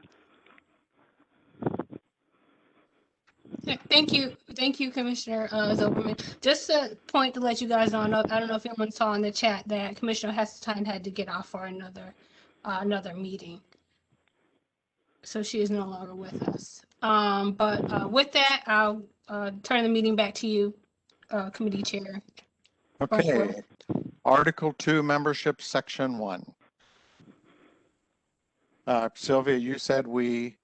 [SPEAKER 2] Thank you, Commissioner Zoberman. Just a point to let you guys know, I don't know if anyone saw in the chat that Commissioner Hesseltine had to get off for another meeting, so she is no longer with us. But with that, I'll turn the meeting back to you, Committee Chair.
[SPEAKER 1] Okay. Article 2, Membership, Section 1. Sylvia, you said we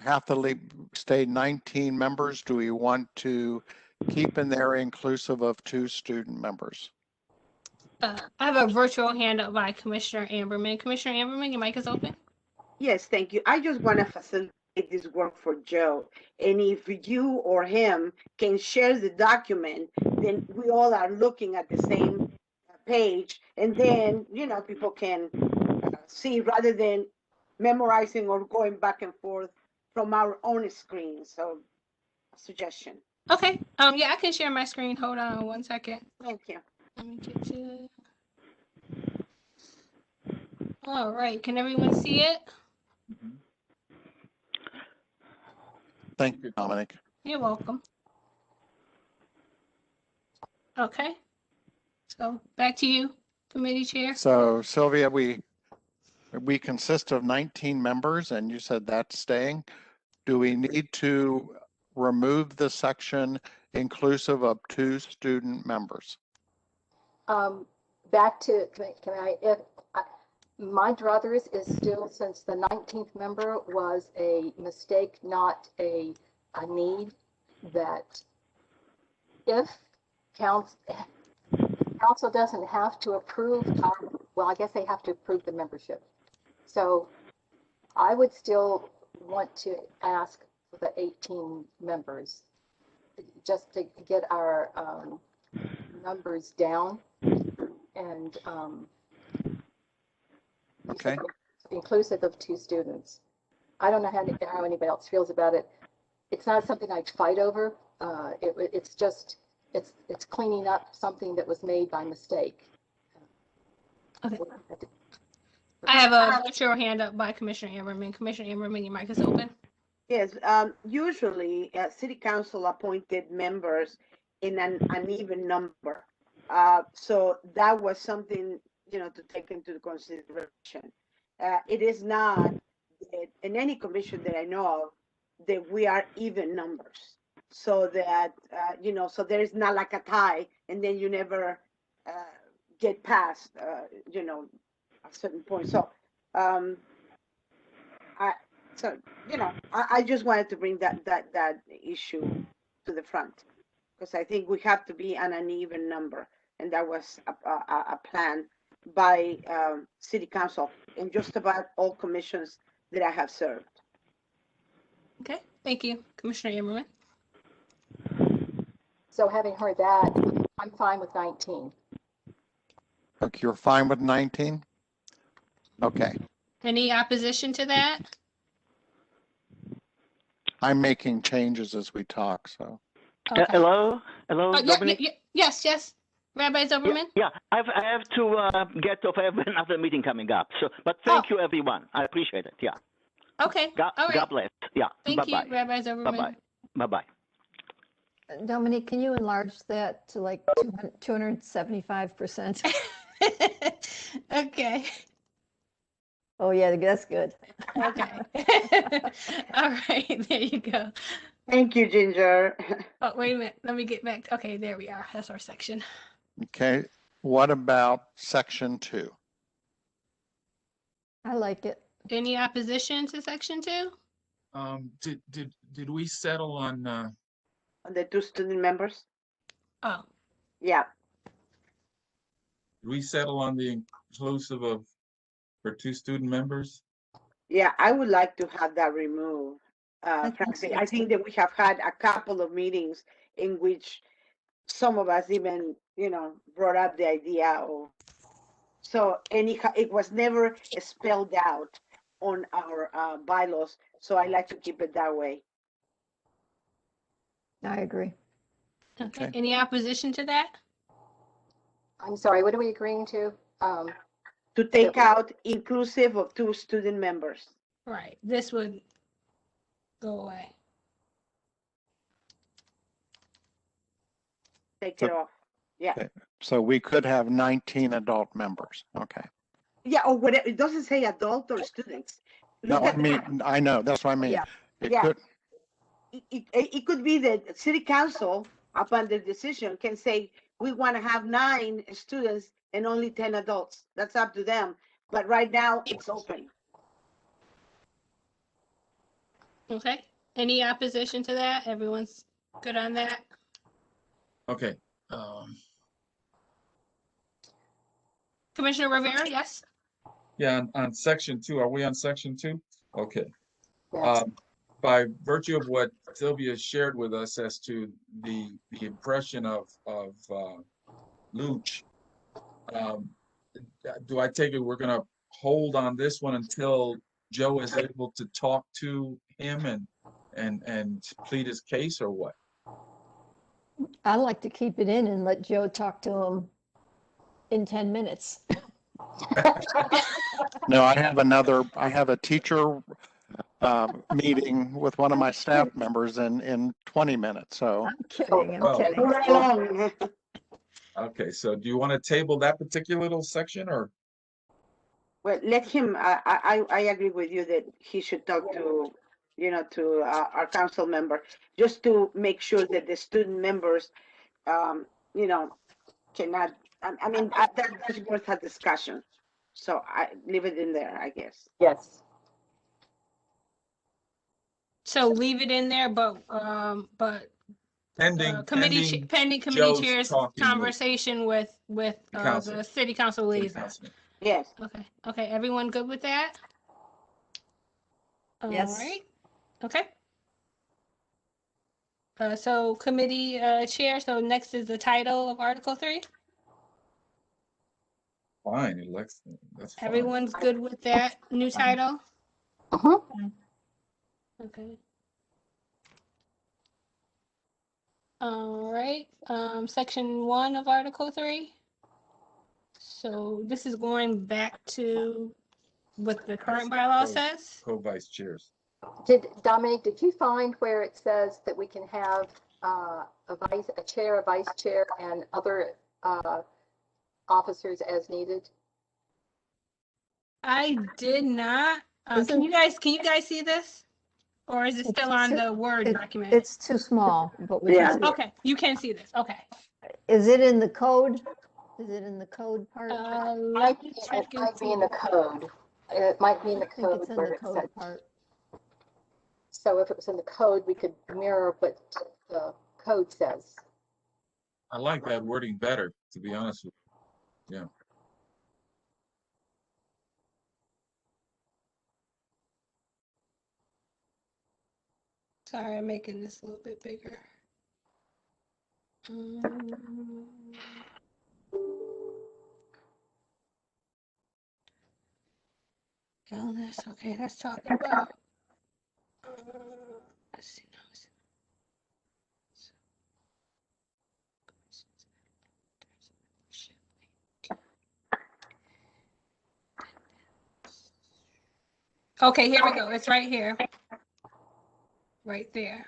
[SPEAKER 1] have to stay 19 members. Do we want to keep in there inclusive of 2 student members?
[SPEAKER 2] I have a virtual hand up by Commissioner Amberman. Commissioner Amberman, your mic is open.
[SPEAKER 7] Yes, thank you. I just want to facilitate this work for Joe. And if you or him can share the document, then we all are looking at the same page. And then, people can see rather than memorizing or going back and forth from our own screen. So, suggestion.
[SPEAKER 2] Okay. Yeah, I can share my screen. Hold on 1 second.
[SPEAKER 7] Thank you.
[SPEAKER 2] Let me get to. All right. Can everyone see it?
[SPEAKER 1] Thank you, Dominic.
[SPEAKER 2] You're welcome. Okay. So back to you, Committee Chair.
[SPEAKER 1] So Sylvia, we consist of 19 members, and you said that's staying. Do we need to remove the section inclusive of 2 student members?
[SPEAKER 3] Back to, my druthers is still, since the 19th member was a mistake, not a need, that if council doesn't have to approve, well, I guess they have to approve the membership. So I would still want to ask for the 18 members just to get our numbers down, and
[SPEAKER 1] Okay.
[SPEAKER 3] inclusive of 2 students. I don't know how anybody else feels about it. It's not something I'd fight over. It's just, it's cleaning up something that was made by mistake.
[SPEAKER 2] Okay. I have a virtual hand up by Commissioner Amberman. Commissioner Amberman, your mic is open.
[SPEAKER 7] Yes, usually city council appointed members in an uneven number. So that was something, to take into consideration. It is not in any commission that I know of that we are even numbers. So that, so there is not like a tie and then you never get past, a certain point. So, I just wanted to bring that issue to the front, because I think we have to be an uneven number, and that was a plan by city council in just about all commissions that I have served.
[SPEAKER 2] Okay, thank you, Commissioner Amberman.
[SPEAKER 3] So having heard that, I'm fine with 19.
[SPEAKER 1] Okay, you're fine with 19? Okay,
[SPEAKER 2] Any opposition to that?
[SPEAKER 1] I'm making changes as we talk, so.
[SPEAKER 2] Okay.
[SPEAKER 4] Hello,
[SPEAKER 2] Oh, yeah,
[SPEAKER 4] Dominic.
[SPEAKER 2] yes, yes. Rabbi Zilberman?
[SPEAKER 4] Yeah, I have to get off. I have another meeting coming up. So, but thank you, everyone. I appreciate it. Yeah.
[SPEAKER 2] Okay,
[SPEAKER 4] God,
[SPEAKER 2] all right.
[SPEAKER 4] God bless. Yeah.
[SPEAKER 2] Thank you,
[SPEAKER 4] Bye-bye.
[SPEAKER 2] Rabbi Zilberman.
[SPEAKER 4] Bye-bye. Bye-bye.
[SPEAKER 6] Dominique, can you enlarge that to like 275%?
[SPEAKER 2] Okay,
[SPEAKER 6] Oh, yeah, that's good.
[SPEAKER 2] okay. All right, there you go.
[SPEAKER 7] Thank you, Ginger.
[SPEAKER 2] Oh, wait a minute, let me get back. Okay, there we are. That's our section.
[SPEAKER 1] Okay, what about section 2?
[SPEAKER 6] I like it.
[SPEAKER 2] Any opposition to section 2?
[SPEAKER 5] Did we settle on,
[SPEAKER 7] The two student members?
[SPEAKER 2] Oh,
[SPEAKER 7] Yeah.
[SPEAKER 5] did we settle on the inclusive of, for 2 student members?
[SPEAKER 7] Yeah, I would like to have that removed.
[SPEAKER 6] think
[SPEAKER 7] Frankly,
[SPEAKER 6] so,
[SPEAKER 7] I think that we have had a couple of meetings in which some of us even, brought up the idea of, so anyhow, it was never spelled out on our bylaws. So I like to keep it that way.
[SPEAKER 6] I agree.
[SPEAKER 2] okay.
[SPEAKER 1] Okay.
[SPEAKER 2] Any opposition to that?
[SPEAKER 3] I'm sorry, what are we agreeing to?
[SPEAKER 7] To take out inclusive of 2 student members.
[SPEAKER 2] Right, this would go away.
[SPEAKER 7] Take it off. Yeah.
[SPEAKER 1] Okay. So we could have 19 adult members. Okay.
[SPEAKER 7] Yeah, or whatever. It doesn't say adult or students.
[SPEAKER 1] No,
[SPEAKER 7] Look
[SPEAKER 1] I
[SPEAKER 7] at that.
[SPEAKER 1] mean, I know, that's what I mean.
[SPEAKER 6] Yeah.
[SPEAKER 1] It
[SPEAKER 7] Yeah.
[SPEAKER 1] could,
[SPEAKER 7] It could be that city council, upon the decision, can say, we want to have 9 students and only 10 adults. That's up to them. But right now, it's open.
[SPEAKER 2] Okay, any opposition to that? Everyone's good on that?
[SPEAKER 5] Okay.
[SPEAKER 2] Commissioner Rivera, yes?
[SPEAKER 5] Yeah, on section 2, are we on section 2? Okay.
[SPEAKER 3] Yes.
[SPEAKER 5] By virtue of what Sylvia shared with us as to the impression of Luch, do I take it we're gonna hold on this one until Joe is able to talk to him and plead his case, or what?
[SPEAKER 6] I like to keep it in and let Joe talk to him in 10 minutes.
[SPEAKER 1] no, I have a teacher meeting with one of my staff members in 20 minutes, so.
[SPEAKER 6] I'm kidding, I'm
[SPEAKER 5] Well,
[SPEAKER 6] kidding.
[SPEAKER 7] Right along.
[SPEAKER 5] Okay, so do you want to table that particular little section, or?
[SPEAKER 7] Well, let him, I agree with you that he should talk to, to our council member, just to make sure that the student members, cannot, I mean, that's worth a discussion. So I leave it in there, I guess.
[SPEAKER 3] Yes.
[SPEAKER 2] So leave it in there, but
[SPEAKER 5] Pending
[SPEAKER 2] pending committee
[SPEAKER 5] Joe's
[SPEAKER 2] chairs
[SPEAKER 5] talking with
[SPEAKER 2] conversation with
[SPEAKER 5] council.
[SPEAKER 2] the city council
[SPEAKER 5] city
[SPEAKER 2] liaison.
[SPEAKER 5] councilman.
[SPEAKER 7] Yes.
[SPEAKER 2] Okay, everyone good with that?
[SPEAKER 6] Yes.
[SPEAKER 2] All right, okay. So committee chair, so next is the title of Article 3.
[SPEAKER 5] Fine, that's fine.
[SPEAKER 2] Everyone's good with that new title?
[SPEAKER 3] Uh-huh.
[SPEAKER 2] Okay. All right, section 1 of Article 3. So this is going back to what the current bylaw says.
[SPEAKER 5] Co-vice chairs.
[SPEAKER 3] Dominic, did you find where it says that we can have a chair, a vice chair, and other officers as needed?
[SPEAKER 2] I did not. Can you guys see this? Or is it still on the Word document?
[SPEAKER 6] It's too small, but we
[SPEAKER 7] Yeah.
[SPEAKER 6] can see it.
[SPEAKER 2] Okay, you can see this. Okay.
[SPEAKER 6] Is it in the code? Is it in the code part?
[SPEAKER 2] Let me check
[SPEAKER 3] It
[SPEAKER 2] and
[SPEAKER 3] might be
[SPEAKER 2] see.
[SPEAKER 3] in the code. It might be in the
[SPEAKER 6] I think
[SPEAKER 3] code
[SPEAKER 6] it's in
[SPEAKER 3] where
[SPEAKER 6] the
[SPEAKER 3] it
[SPEAKER 6] code
[SPEAKER 3] said.
[SPEAKER 6] part.
[SPEAKER 3] So if it was in the code, we could mirror what the code says.
[SPEAKER 5] I like that wording better, to be honest with you. Yeah.
[SPEAKER 2] Sorry, I'm making this a little bit bigger. illness. Okay, let's talk about. Let's see. Okay, here we go. It's right here. Right there.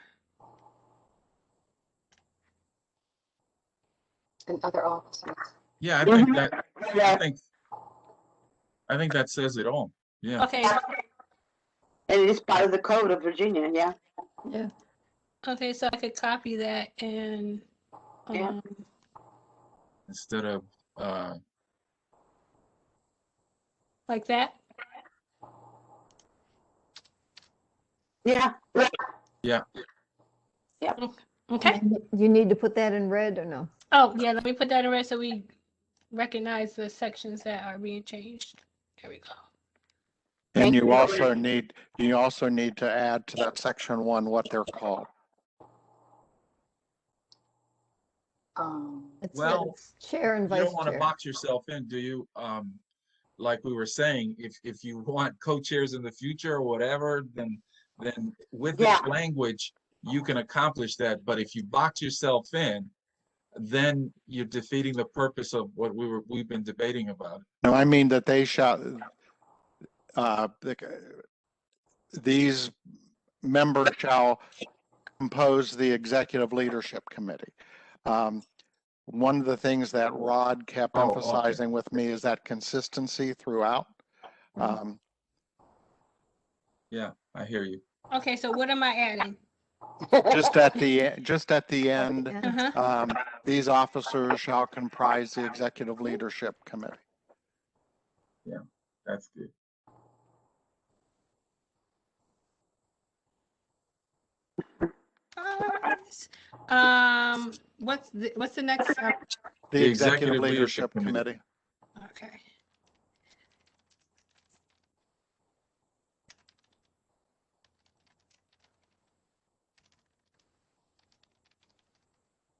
[SPEAKER 3] And other offices.
[SPEAKER 5] Yeah, I think
[SPEAKER 7] Mhm.
[SPEAKER 5] that,
[SPEAKER 7] Yeah,
[SPEAKER 5] I think that says it all. Yeah.
[SPEAKER 2] Okay.
[SPEAKER 7] and it is part of the code of Virginia, yeah.
[SPEAKER 6] Yeah.
[SPEAKER 2] Okay, so I could copy that and
[SPEAKER 7] Yeah.
[SPEAKER 5] Instead of,
[SPEAKER 2] like that.
[SPEAKER 7] Yeah,
[SPEAKER 5] yeah,
[SPEAKER 2] Okay.
[SPEAKER 6] You need to put that in red or no?
[SPEAKER 2] Oh, yeah, let me put that in red so we recognize the sections that are being changed. There we go.
[SPEAKER 1] And
[SPEAKER 7] Thank
[SPEAKER 1] you
[SPEAKER 7] you.
[SPEAKER 1] also need to add to that section 1 what they're called.
[SPEAKER 6] It
[SPEAKER 5] Well,
[SPEAKER 6] says chair and
[SPEAKER 5] you
[SPEAKER 6] vice
[SPEAKER 5] don't want to
[SPEAKER 6] chair.
[SPEAKER 5] box yourself in, do you? Like we were saying, if you want co-chairs in the future or whatever, then with this
[SPEAKER 7] Yeah.
[SPEAKER 5] language, you can accomplish that. But if you box yourself in, then you're defeating the purpose of what we've been debating about.
[SPEAKER 1] No, I mean that they shall, these members shall compose the executive leadership committee. One of the things that Rod kept
[SPEAKER 5] Oh, okay.
[SPEAKER 1] emphasizing with me is that consistency throughout.
[SPEAKER 5] Yeah, I hear you.
[SPEAKER 2] Okay, so what am I adding?
[SPEAKER 1] Just at the end,
[SPEAKER 2] Uh-huh.
[SPEAKER 1] these officers shall comprise the executive leadership committee.
[SPEAKER 5] That's good.
[SPEAKER 2] What's the next?
[SPEAKER 1] The executive leadership committee.
[SPEAKER 2] Okay.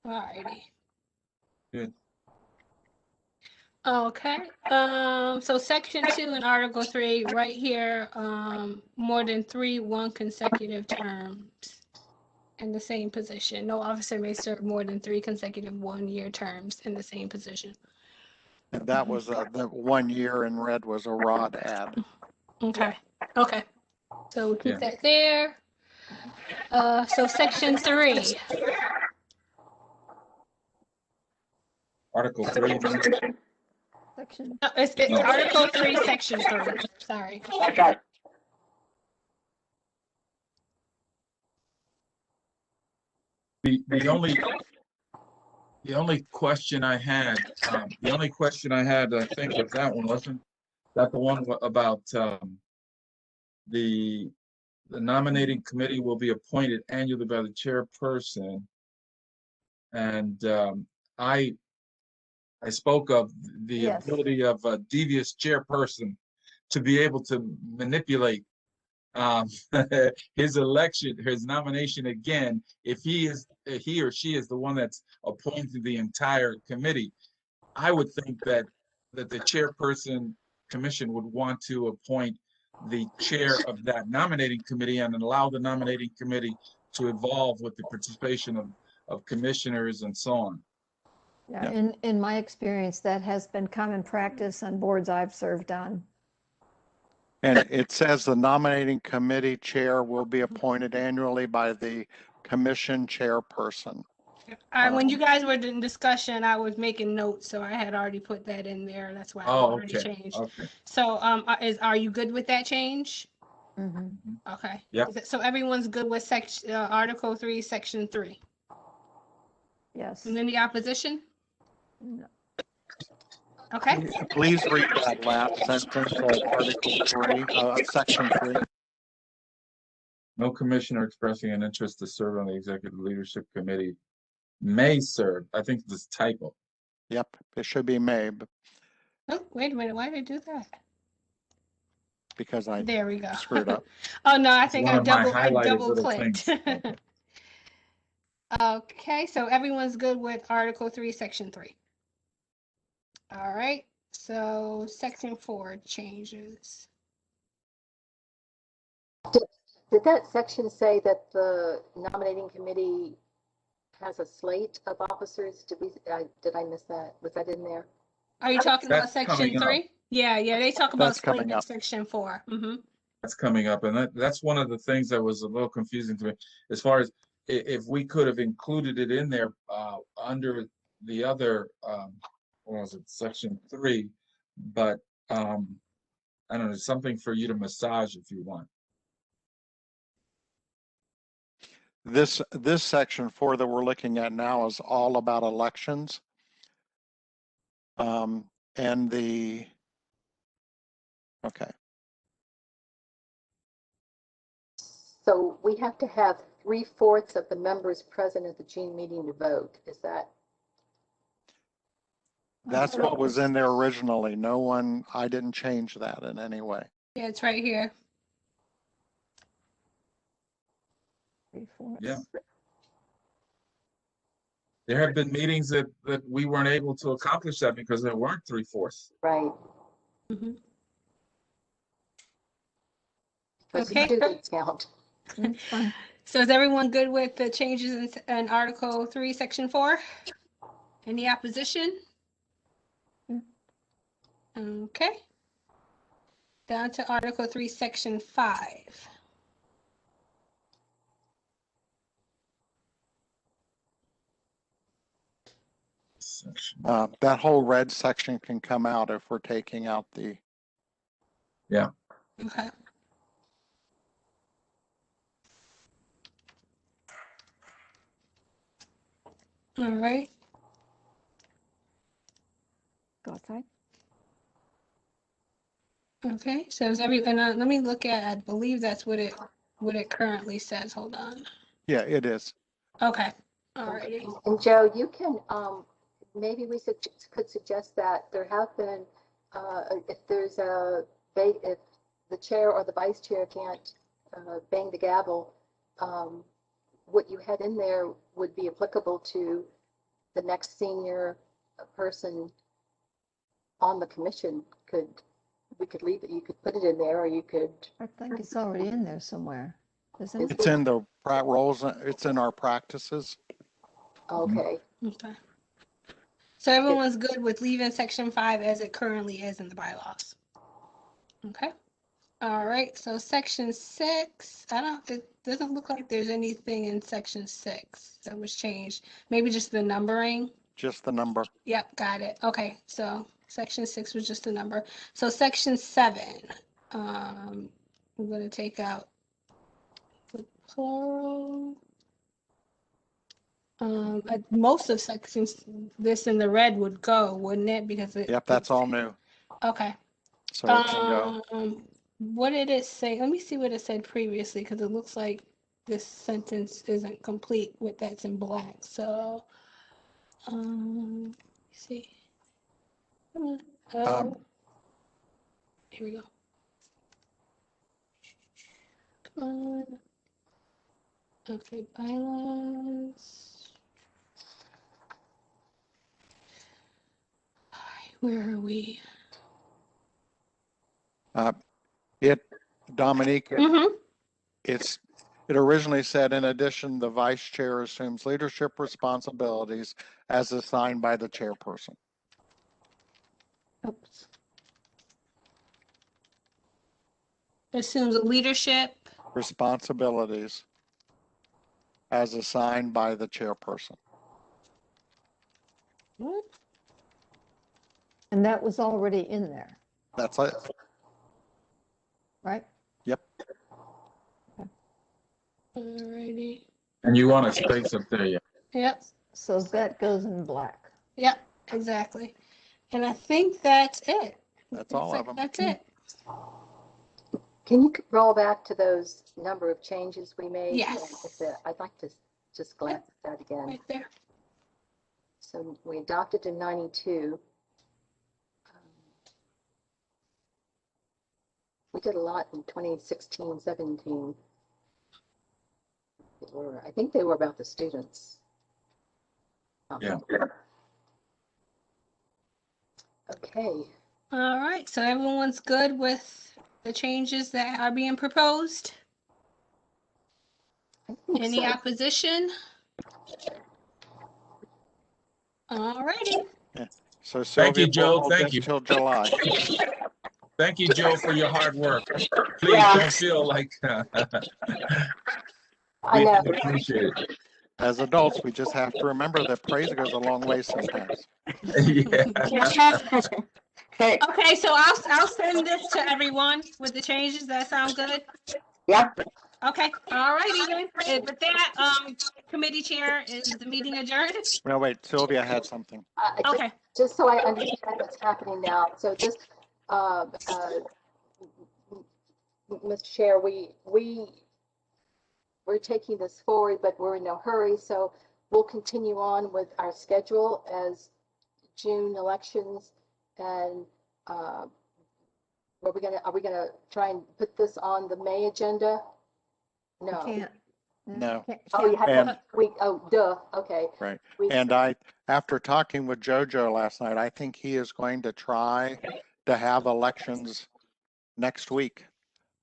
[SPEAKER 2] Alrighty.
[SPEAKER 5] Good.
[SPEAKER 2] Okay. So section 2 in Article 3, right here, more than 1 consecutive terms in the same position. No officer may serve more than 3 consecutive 1-year terms in the same position.
[SPEAKER 1] And that was the 1 year in red was a Rod ad.
[SPEAKER 2] Okay. Okay. So we'll keep
[SPEAKER 5] Yeah.
[SPEAKER 2] that there. So section 3.
[SPEAKER 5] Article 3.
[SPEAKER 6] Section.
[SPEAKER 2] It's
[SPEAKER 5] No.
[SPEAKER 2] Article 3, section 3. Sorry.
[SPEAKER 7] Okay.
[SPEAKER 5] The only question I had, I think, was that one, wasn't that the one about the nominating committee will be appointed annually by the chairperson, and I spoke of the
[SPEAKER 6] Yes.
[SPEAKER 5] ability of a devious chairperson to be able to manipulate his nomination again, if he or she is the one that's appointing the entire committee. I would think that the chairperson commission would want to appoint the chair of that nominating committee and allow the nominating committee to evolve with the participation of commissioners and so on.
[SPEAKER 6] Yeah, in my experience, that has been common practice on boards I've served on.
[SPEAKER 1] And it says the nominating committee chair will be appointed annually by the commission chairperson.
[SPEAKER 2] When you guys were in discussion, I was making notes, so I had already put that in there. That's why I already changed.
[SPEAKER 5] Okay.
[SPEAKER 2] So, are you good with that change?
[SPEAKER 6] Mhm.
[SPEAKER 2] Okay.
[SPEAKER 5] Yep.
[SPEAKER 2] So everyone's good with section Article 3, Section 3.
[SPEAKER 6] Yes.
[SPEAKER 2] And any opposition?
[SPEAKER 6] No.
[SPEAKER 2] Okay.
[SPEAKER 1] Please read that last sentence of Article 3, Section 3.
[SPEAKER 5] No commissioner expressing an interest to serve on the executive leadership committee may serve. I think this typo.
[SPEAKER 1] Yep, it should be may, but
[SPEAKER 2] Oh, wait a minute. Why did I do that?
[SPEAKER 1] because I
[SPEAKER 2] There we go.
[SPEAKER 1] screwed up.
[SPEAKER 2] Oh no, I
[SPEAKER 5] It's
[SPEAKER 2] think
[SPEAKER 5] one
[SPEAKER 2] I
[SPEAKER 5] of my
[SPEAKER 2] double
[SPEAKER 5] highlighted little
[SPEAKER 2] clicked.
[SPEAKER 5] things.
[SPEAKER 2] Okay, so everyone's good with Article 3, Section 3. All right, so Section 4 changes.
[SPEAKER 3] Did that section say that the nominating committee has a slate of officers? Did I miss that? Was that in there?
[SPEAKER 2] Are you talking about
[SPEAKER 5] That's
[SPEAKER 2] section
[SPEAKER 5] coming up.
[SPEAKER 2] 3? Yeah, they talk about
[SPEAKER 1] That's coming
[SPEAKER 2] slate in
[SPEAKER 1] up.
[SPEAKER 2] section 4. Mm-hmm.
[SPEAKER 5] That's coming up, and that's one of the things that was a little confusing to me, as far as if we could have included it in there under the other, what was it, section 3, but I don't know, something for you to massage if you want.
[SPEAKER 1] This section 4 that we're looking at now is all about elections. And the, okay.
[SPEAKER 3] So we have to have 3/4 of the members present at the June meeting to vote. Is that?
[SPEAKER 1] That's what was in there originally. I didn't change that in any way.
[SPEAKER 2] Yeah, it's right here.
[SPEAKER 6] 3/4.
[SPEAKER 5] Yeah. There have been meetings that we weren't able to accomplish that because there weren't 3/4.
[SPEAKER 3] Right.
[SPEAKER 2] Mm-hmm.
[SPEAKER 3] Because
[SPEAKER 2] Okay.
[SPEAKER 3] you do good count.
[SPEAKER 6] That's fine.
[SPEAKER 2] So is everyone good with the changes in Article 3, Section 4? Any opposition? Okay. Down to Article 3, Section 5.
[SPEAKER 1] That whole red section can come out if we're taking out the.
[SPEAKER 5] Yeah.
[SPEAKER 2] Okay. All right.
[SPEAKER 6] Go outside.
[SPEAKER 2] Okay. So is everyone? Let me look at. I believe that's what it currently says. Hold on.
[SPEAKER 1] Yeah, it is.
[SPEAKER 2] Okay. All righty.
[SPEAKER 3] And Joe, you can, maybe we could suggest that there have been, if there's if the chair or the vice chair can't bang the gavel, what you had in there would be applicable to the next senior person on the commission. We could leave it, you could put it in there, or you could.
[SPEAKER 6] I think it's already in there somewhere, isn't it?
[SPEAKER 1] It's in the roles. It's in our practices.
[SPEAKER 3] Okay.
[SPEAKER 2] Okay. So everyone's good with leaving Section 5 as it currently is in the bylaws. Okay. All right. So Section 6, it doesn't look like there's anything in Section 6 that was changed. Maybe just the numbering.
[SPEAKER 1] Just the number.
[SPEAKER 2] Yep, got it. Okay, so Section 6 was just a number. So Section 7, I'm gonna take out the plural. Most of sections, this in the red would go, wouldn't it? Because
[SPEAKER 1] Yep, that's all new.
[SPEAKER 2] Okay.
[SPEAKER 1] So it can go.
[SPEAKER 2] What did it say? Let me see what it said previously, because it looks like this sentence isn't complete with that's in black. So, let me see. Come on. Here we go. Come on. Okay, bylaws. All right, where are we?
[SPEAKER 1] Dominique,
[SPEAKER 2] Mm-hmm.
[SPEAKER 1] it originally said, in addition, the vice chair assumes leadership responsibilities as assigned by the chairperson.
[SPEAKER 6] Oops.
[SPEAKER 2] Assumes leadership.
[SPEAKER 1] Responsibilities as assigned by the chairperson.
[SPEAKER 2] What?
[SPEAKER 6] And that was already in there,
[SPEAKER 1] That's it.
[SPEAKER 6] right?
[SPEAKER 1] Yep.
[SPEAKER 2] Alrighty.
[SPEAKER 5] And you want a space up there, yeah.
[SPEAKER 2] Yep.
[SPEAKER 6] So that goes in black.
[SPEAKER 2] Yep. Exactly. And I think that's it.
[SPEAKER 1] That's all of them.
[SPEAKER 2] That's it.
[SPEAKER 3] Can you roll back to those number of changes we made?
[SPEAKER 2] Yes.
[SPEAKER 3] I'd like to just glance at that again.
[SPEAKER 2] Right there.
[SPEAKER 3] So we adopted in 92. We did a lot in 2016, 17. I think they were about the students.
[SPEAKER 5] Yeah.
[SPEAKER 3] Okay.
[SPEAKER 2] All right. So everyone's good with the changes that are being proposed? Any opposition? All righty.
[SPEAKER 1] So
[SPEAKER 5] Thank you,
[SPEAKER 1] Sylvia,
[SPEAKER 5] Joe.
[SPEAKER 1] we'll hold
[SPEAKER 5] Thank
[SPEAKER 1] this
[SPEAKER 5] you.
[SPEAKER 1] till July.
[SPEAKER 5] Thank you, Joe, for your hard work. Please
[SPEAKER 7] Yeah.
[SPEAKER 5] don't feel like
[SPEAKER 3] I
[SPEAKER 5] we
[SPEAKER 3] know.
[SPEAKER 5] appreciate it.
[SPEAKER 1] As adults, we just have to remember that praise goes a long way sometimes.
[SPEAKER 5] Yeah.
[SPEAKER 7] Hey,
[SPEAKER 2] Okay, so I'll send this to everyone with the changes. That sound good?
[SPEAKER 7] yep.
[SPEAKER 2] Okay, all righty then. And with that, committee chair, is the meeting adjourned?
[SPEAKER 1] No, wait, Sylvia had something.
[SPEAKER 2] Okay.
[SPEAKER 3] Just so I understand what's happening now, so just, Mr. Chair, we're taking this forward, but we're in no hurry, so we'll continue on with our schedule as June elections, and are we gonna try and put this on the May agenda? No.
[SPEAKER 6] Can't.
[SPEAKER 1] No.
[SPEAKER 3] Oh, you have
[SPEAKER 1] And-
[SPEAKER 3] to, duh, okay.
[SPEAKER 1] Right.
[SPEAKER 3] We-
[SPEAKER 1] And after talking with JoJo last night, I think he is going to try to have elections next week,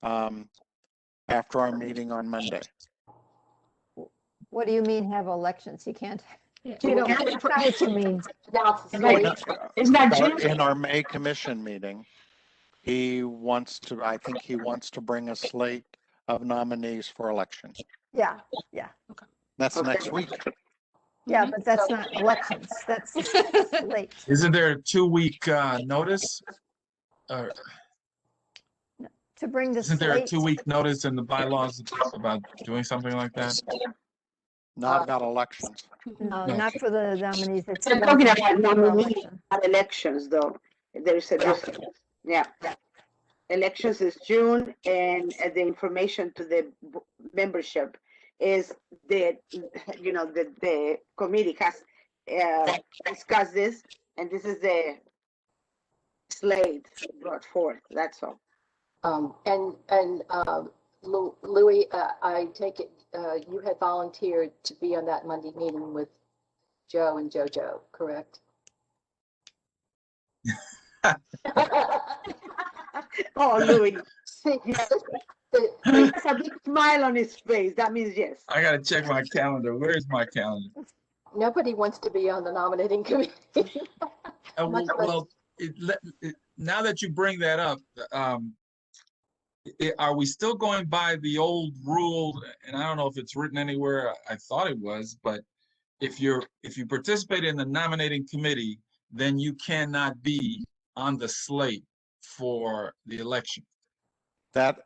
[SPEAKER 1] after our meeting on Monday.
[SPEAKER 6] What do you mean have elections? You can't.
[SPEAKER 2] Yeah.
[SPEAKER 6] You don't, that's not what you mean.
[SPEAKER 3] Announce the
[SPEAKER 7] Right.
[SPEAKER 3] slate.
[SPEAKER 7] Isn't that
[SPEAKER 1] Or
[SPEAKER 7] June?
[SPEAKER 1] in our May commission meeting, I think he wants to bring a slate of nominees for election.
[SPEAKER 6] Yeah,
[SPEAKER 1] That's
[SPEAKER 7] Okay.
[SPEAKER 1] next week.
[SPEAKER 6] yeah, but that's not elections. That's late.
[SPEAKER 5] Isn't there a 2-week notice? Or
[SPEAKER 6] To bring the
[SPEAKER 5] isn't there a
[SPEAKER 6] slate,
[SPEAKER 5] 2-week notice in the bylaws about doing something like that?
[SPEAKER 1] Not about elections.
[SPEAKER 6] no,
[SPEAKER 5] No.
[SPEAKER 6] not for the nominees. It's
[SPEAKER 7] We're talking about
[SPEAKER 6] for
[SPEAKER 7] nominees,
[SPEAKER 6] election.
[SPEAKER 7] not elections, though. There is a difference. Yeah. Elections is June, and the information to the membership is that, the committee has discussed this, and this is the slate brought forth, that's all.
[SPEAKER 3] Louis, I take it, you had volunteered to be on that Monday meeting with Joe and JoJo, correct?
[SPEAKER 7] Oh, Louis,
[SPEAKER 3] See,
[SPEAKER 7] there's a big smile on his face, that means yes.
[SPEAKER 5] I gotta check my calendar. Where's my calendar?
[SPEAKER 3] nobody wants to be on the nominating committee. Much less-
[SPEAKER 5] Now that you bring that up, are we still going by the old rule? And I don't know if it's written anywhere. I thought it was, but if you participate in the nominating committee, then you cannot be on the slate for the election.
[SPEAKER 1] That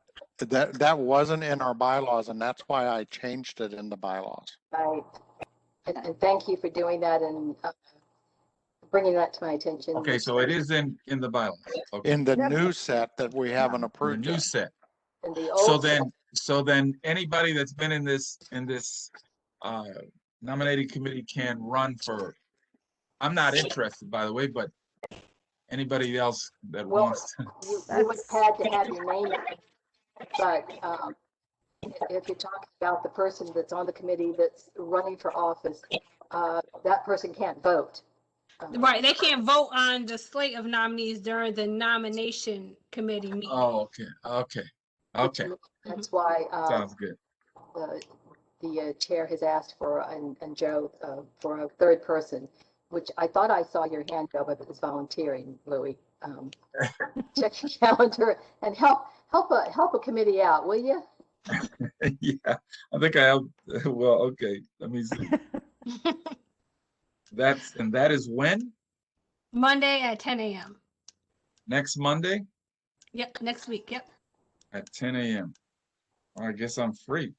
[SPEAKER 1] wasn't in our bylaws, and that's why I changed it in the bylaws.
[SPEAKER 3] Right. And thank you for doing that and bringing that to my attention.
[SPEAKER 5] Okay, so it is in the bylaws. Okay.
[SPEAKER 1] In the
[SPEAKER 6] Yep.
[SPEAKER 1] new set that we haven't
[SPEAKER 5] The
[SPEAKER 1] approved
[SPEAKER 5] new
[SPEAKER 1] yet.
[SPEAKER 5] set.
[SPEAKER 3] In the
[SPEAKER 5] So
[SPEAKER 3] old
[SPEAKER 5] then anybody that's been in this nominating committee can run for, I'm not interested, by the way, but anybody else that
[SPEAKER 3] Well,
[SPEAKER 5] wants to.
[SPEAKER 3] you would have had to have your name, but if you're talking about the person that's on the committee that's running for office, that person can't vote.
[SPEAKER 2] Right, they can't vote on the slate of nominees during the nomination committee meeting.
[SPEAKER 5] Oh, okay.
[SPEAKER 3] That's why
[SPEAKER 5] Sounds good.
[SPEAKER 3] the chair has asked for, and Joe, for a third person, which I thought I saw your hand go, but it was volunteering, Louis. Check your calendar and help a committee out, will you?
[SPEAKER 5] Yeah, I think I have, well, okay, let me see. That is when?
[SPEAKER 2] Monday at 10 a.m.
[SPEAKER 5] Next Monday
[SPEAKER 2] Yep, next week. Yep.
[SPEAKER 5] at 10 a.m. Well, I guess I'm free.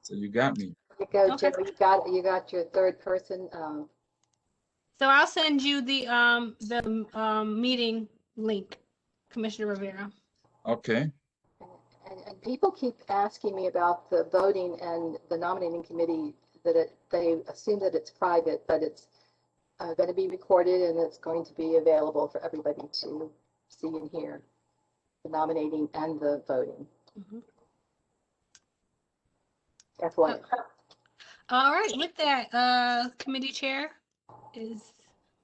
[SPEAKER 5] So you got me.
[SPEAKER 3] You go,
[SPEAKER 2] Okay.
[SPEAKER 3] Joe, you got your third person.
[SPEAKER 2] So I'll send you the meeting link, Commissioner Rivera.
[SPEAKER 5] Okay.
[SPEAKER 3] And people keep asking me about the voting and the nominating committee, that they assume that it's private, but it's going to be recorded and it's going to be available for everybody to see and hear, the nominating and the voting.
[SPEAKER 2] Mhm.
[SPEAKER 3] FYI.
[SPEAKER 2] All right, with that, committee chair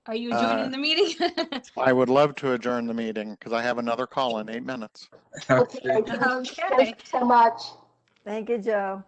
[SPEAKER 2] are you joining the meeting?
[SPEAKER 1] I would love to adjourn the meeting because I have another call in 8 minutes.
[SPEAKER 5] Okay.
[SPEAKER 2] Okay.
[SPEAKER 3] Thank you so much.
[SPEAKER 6] Thank you, Joe.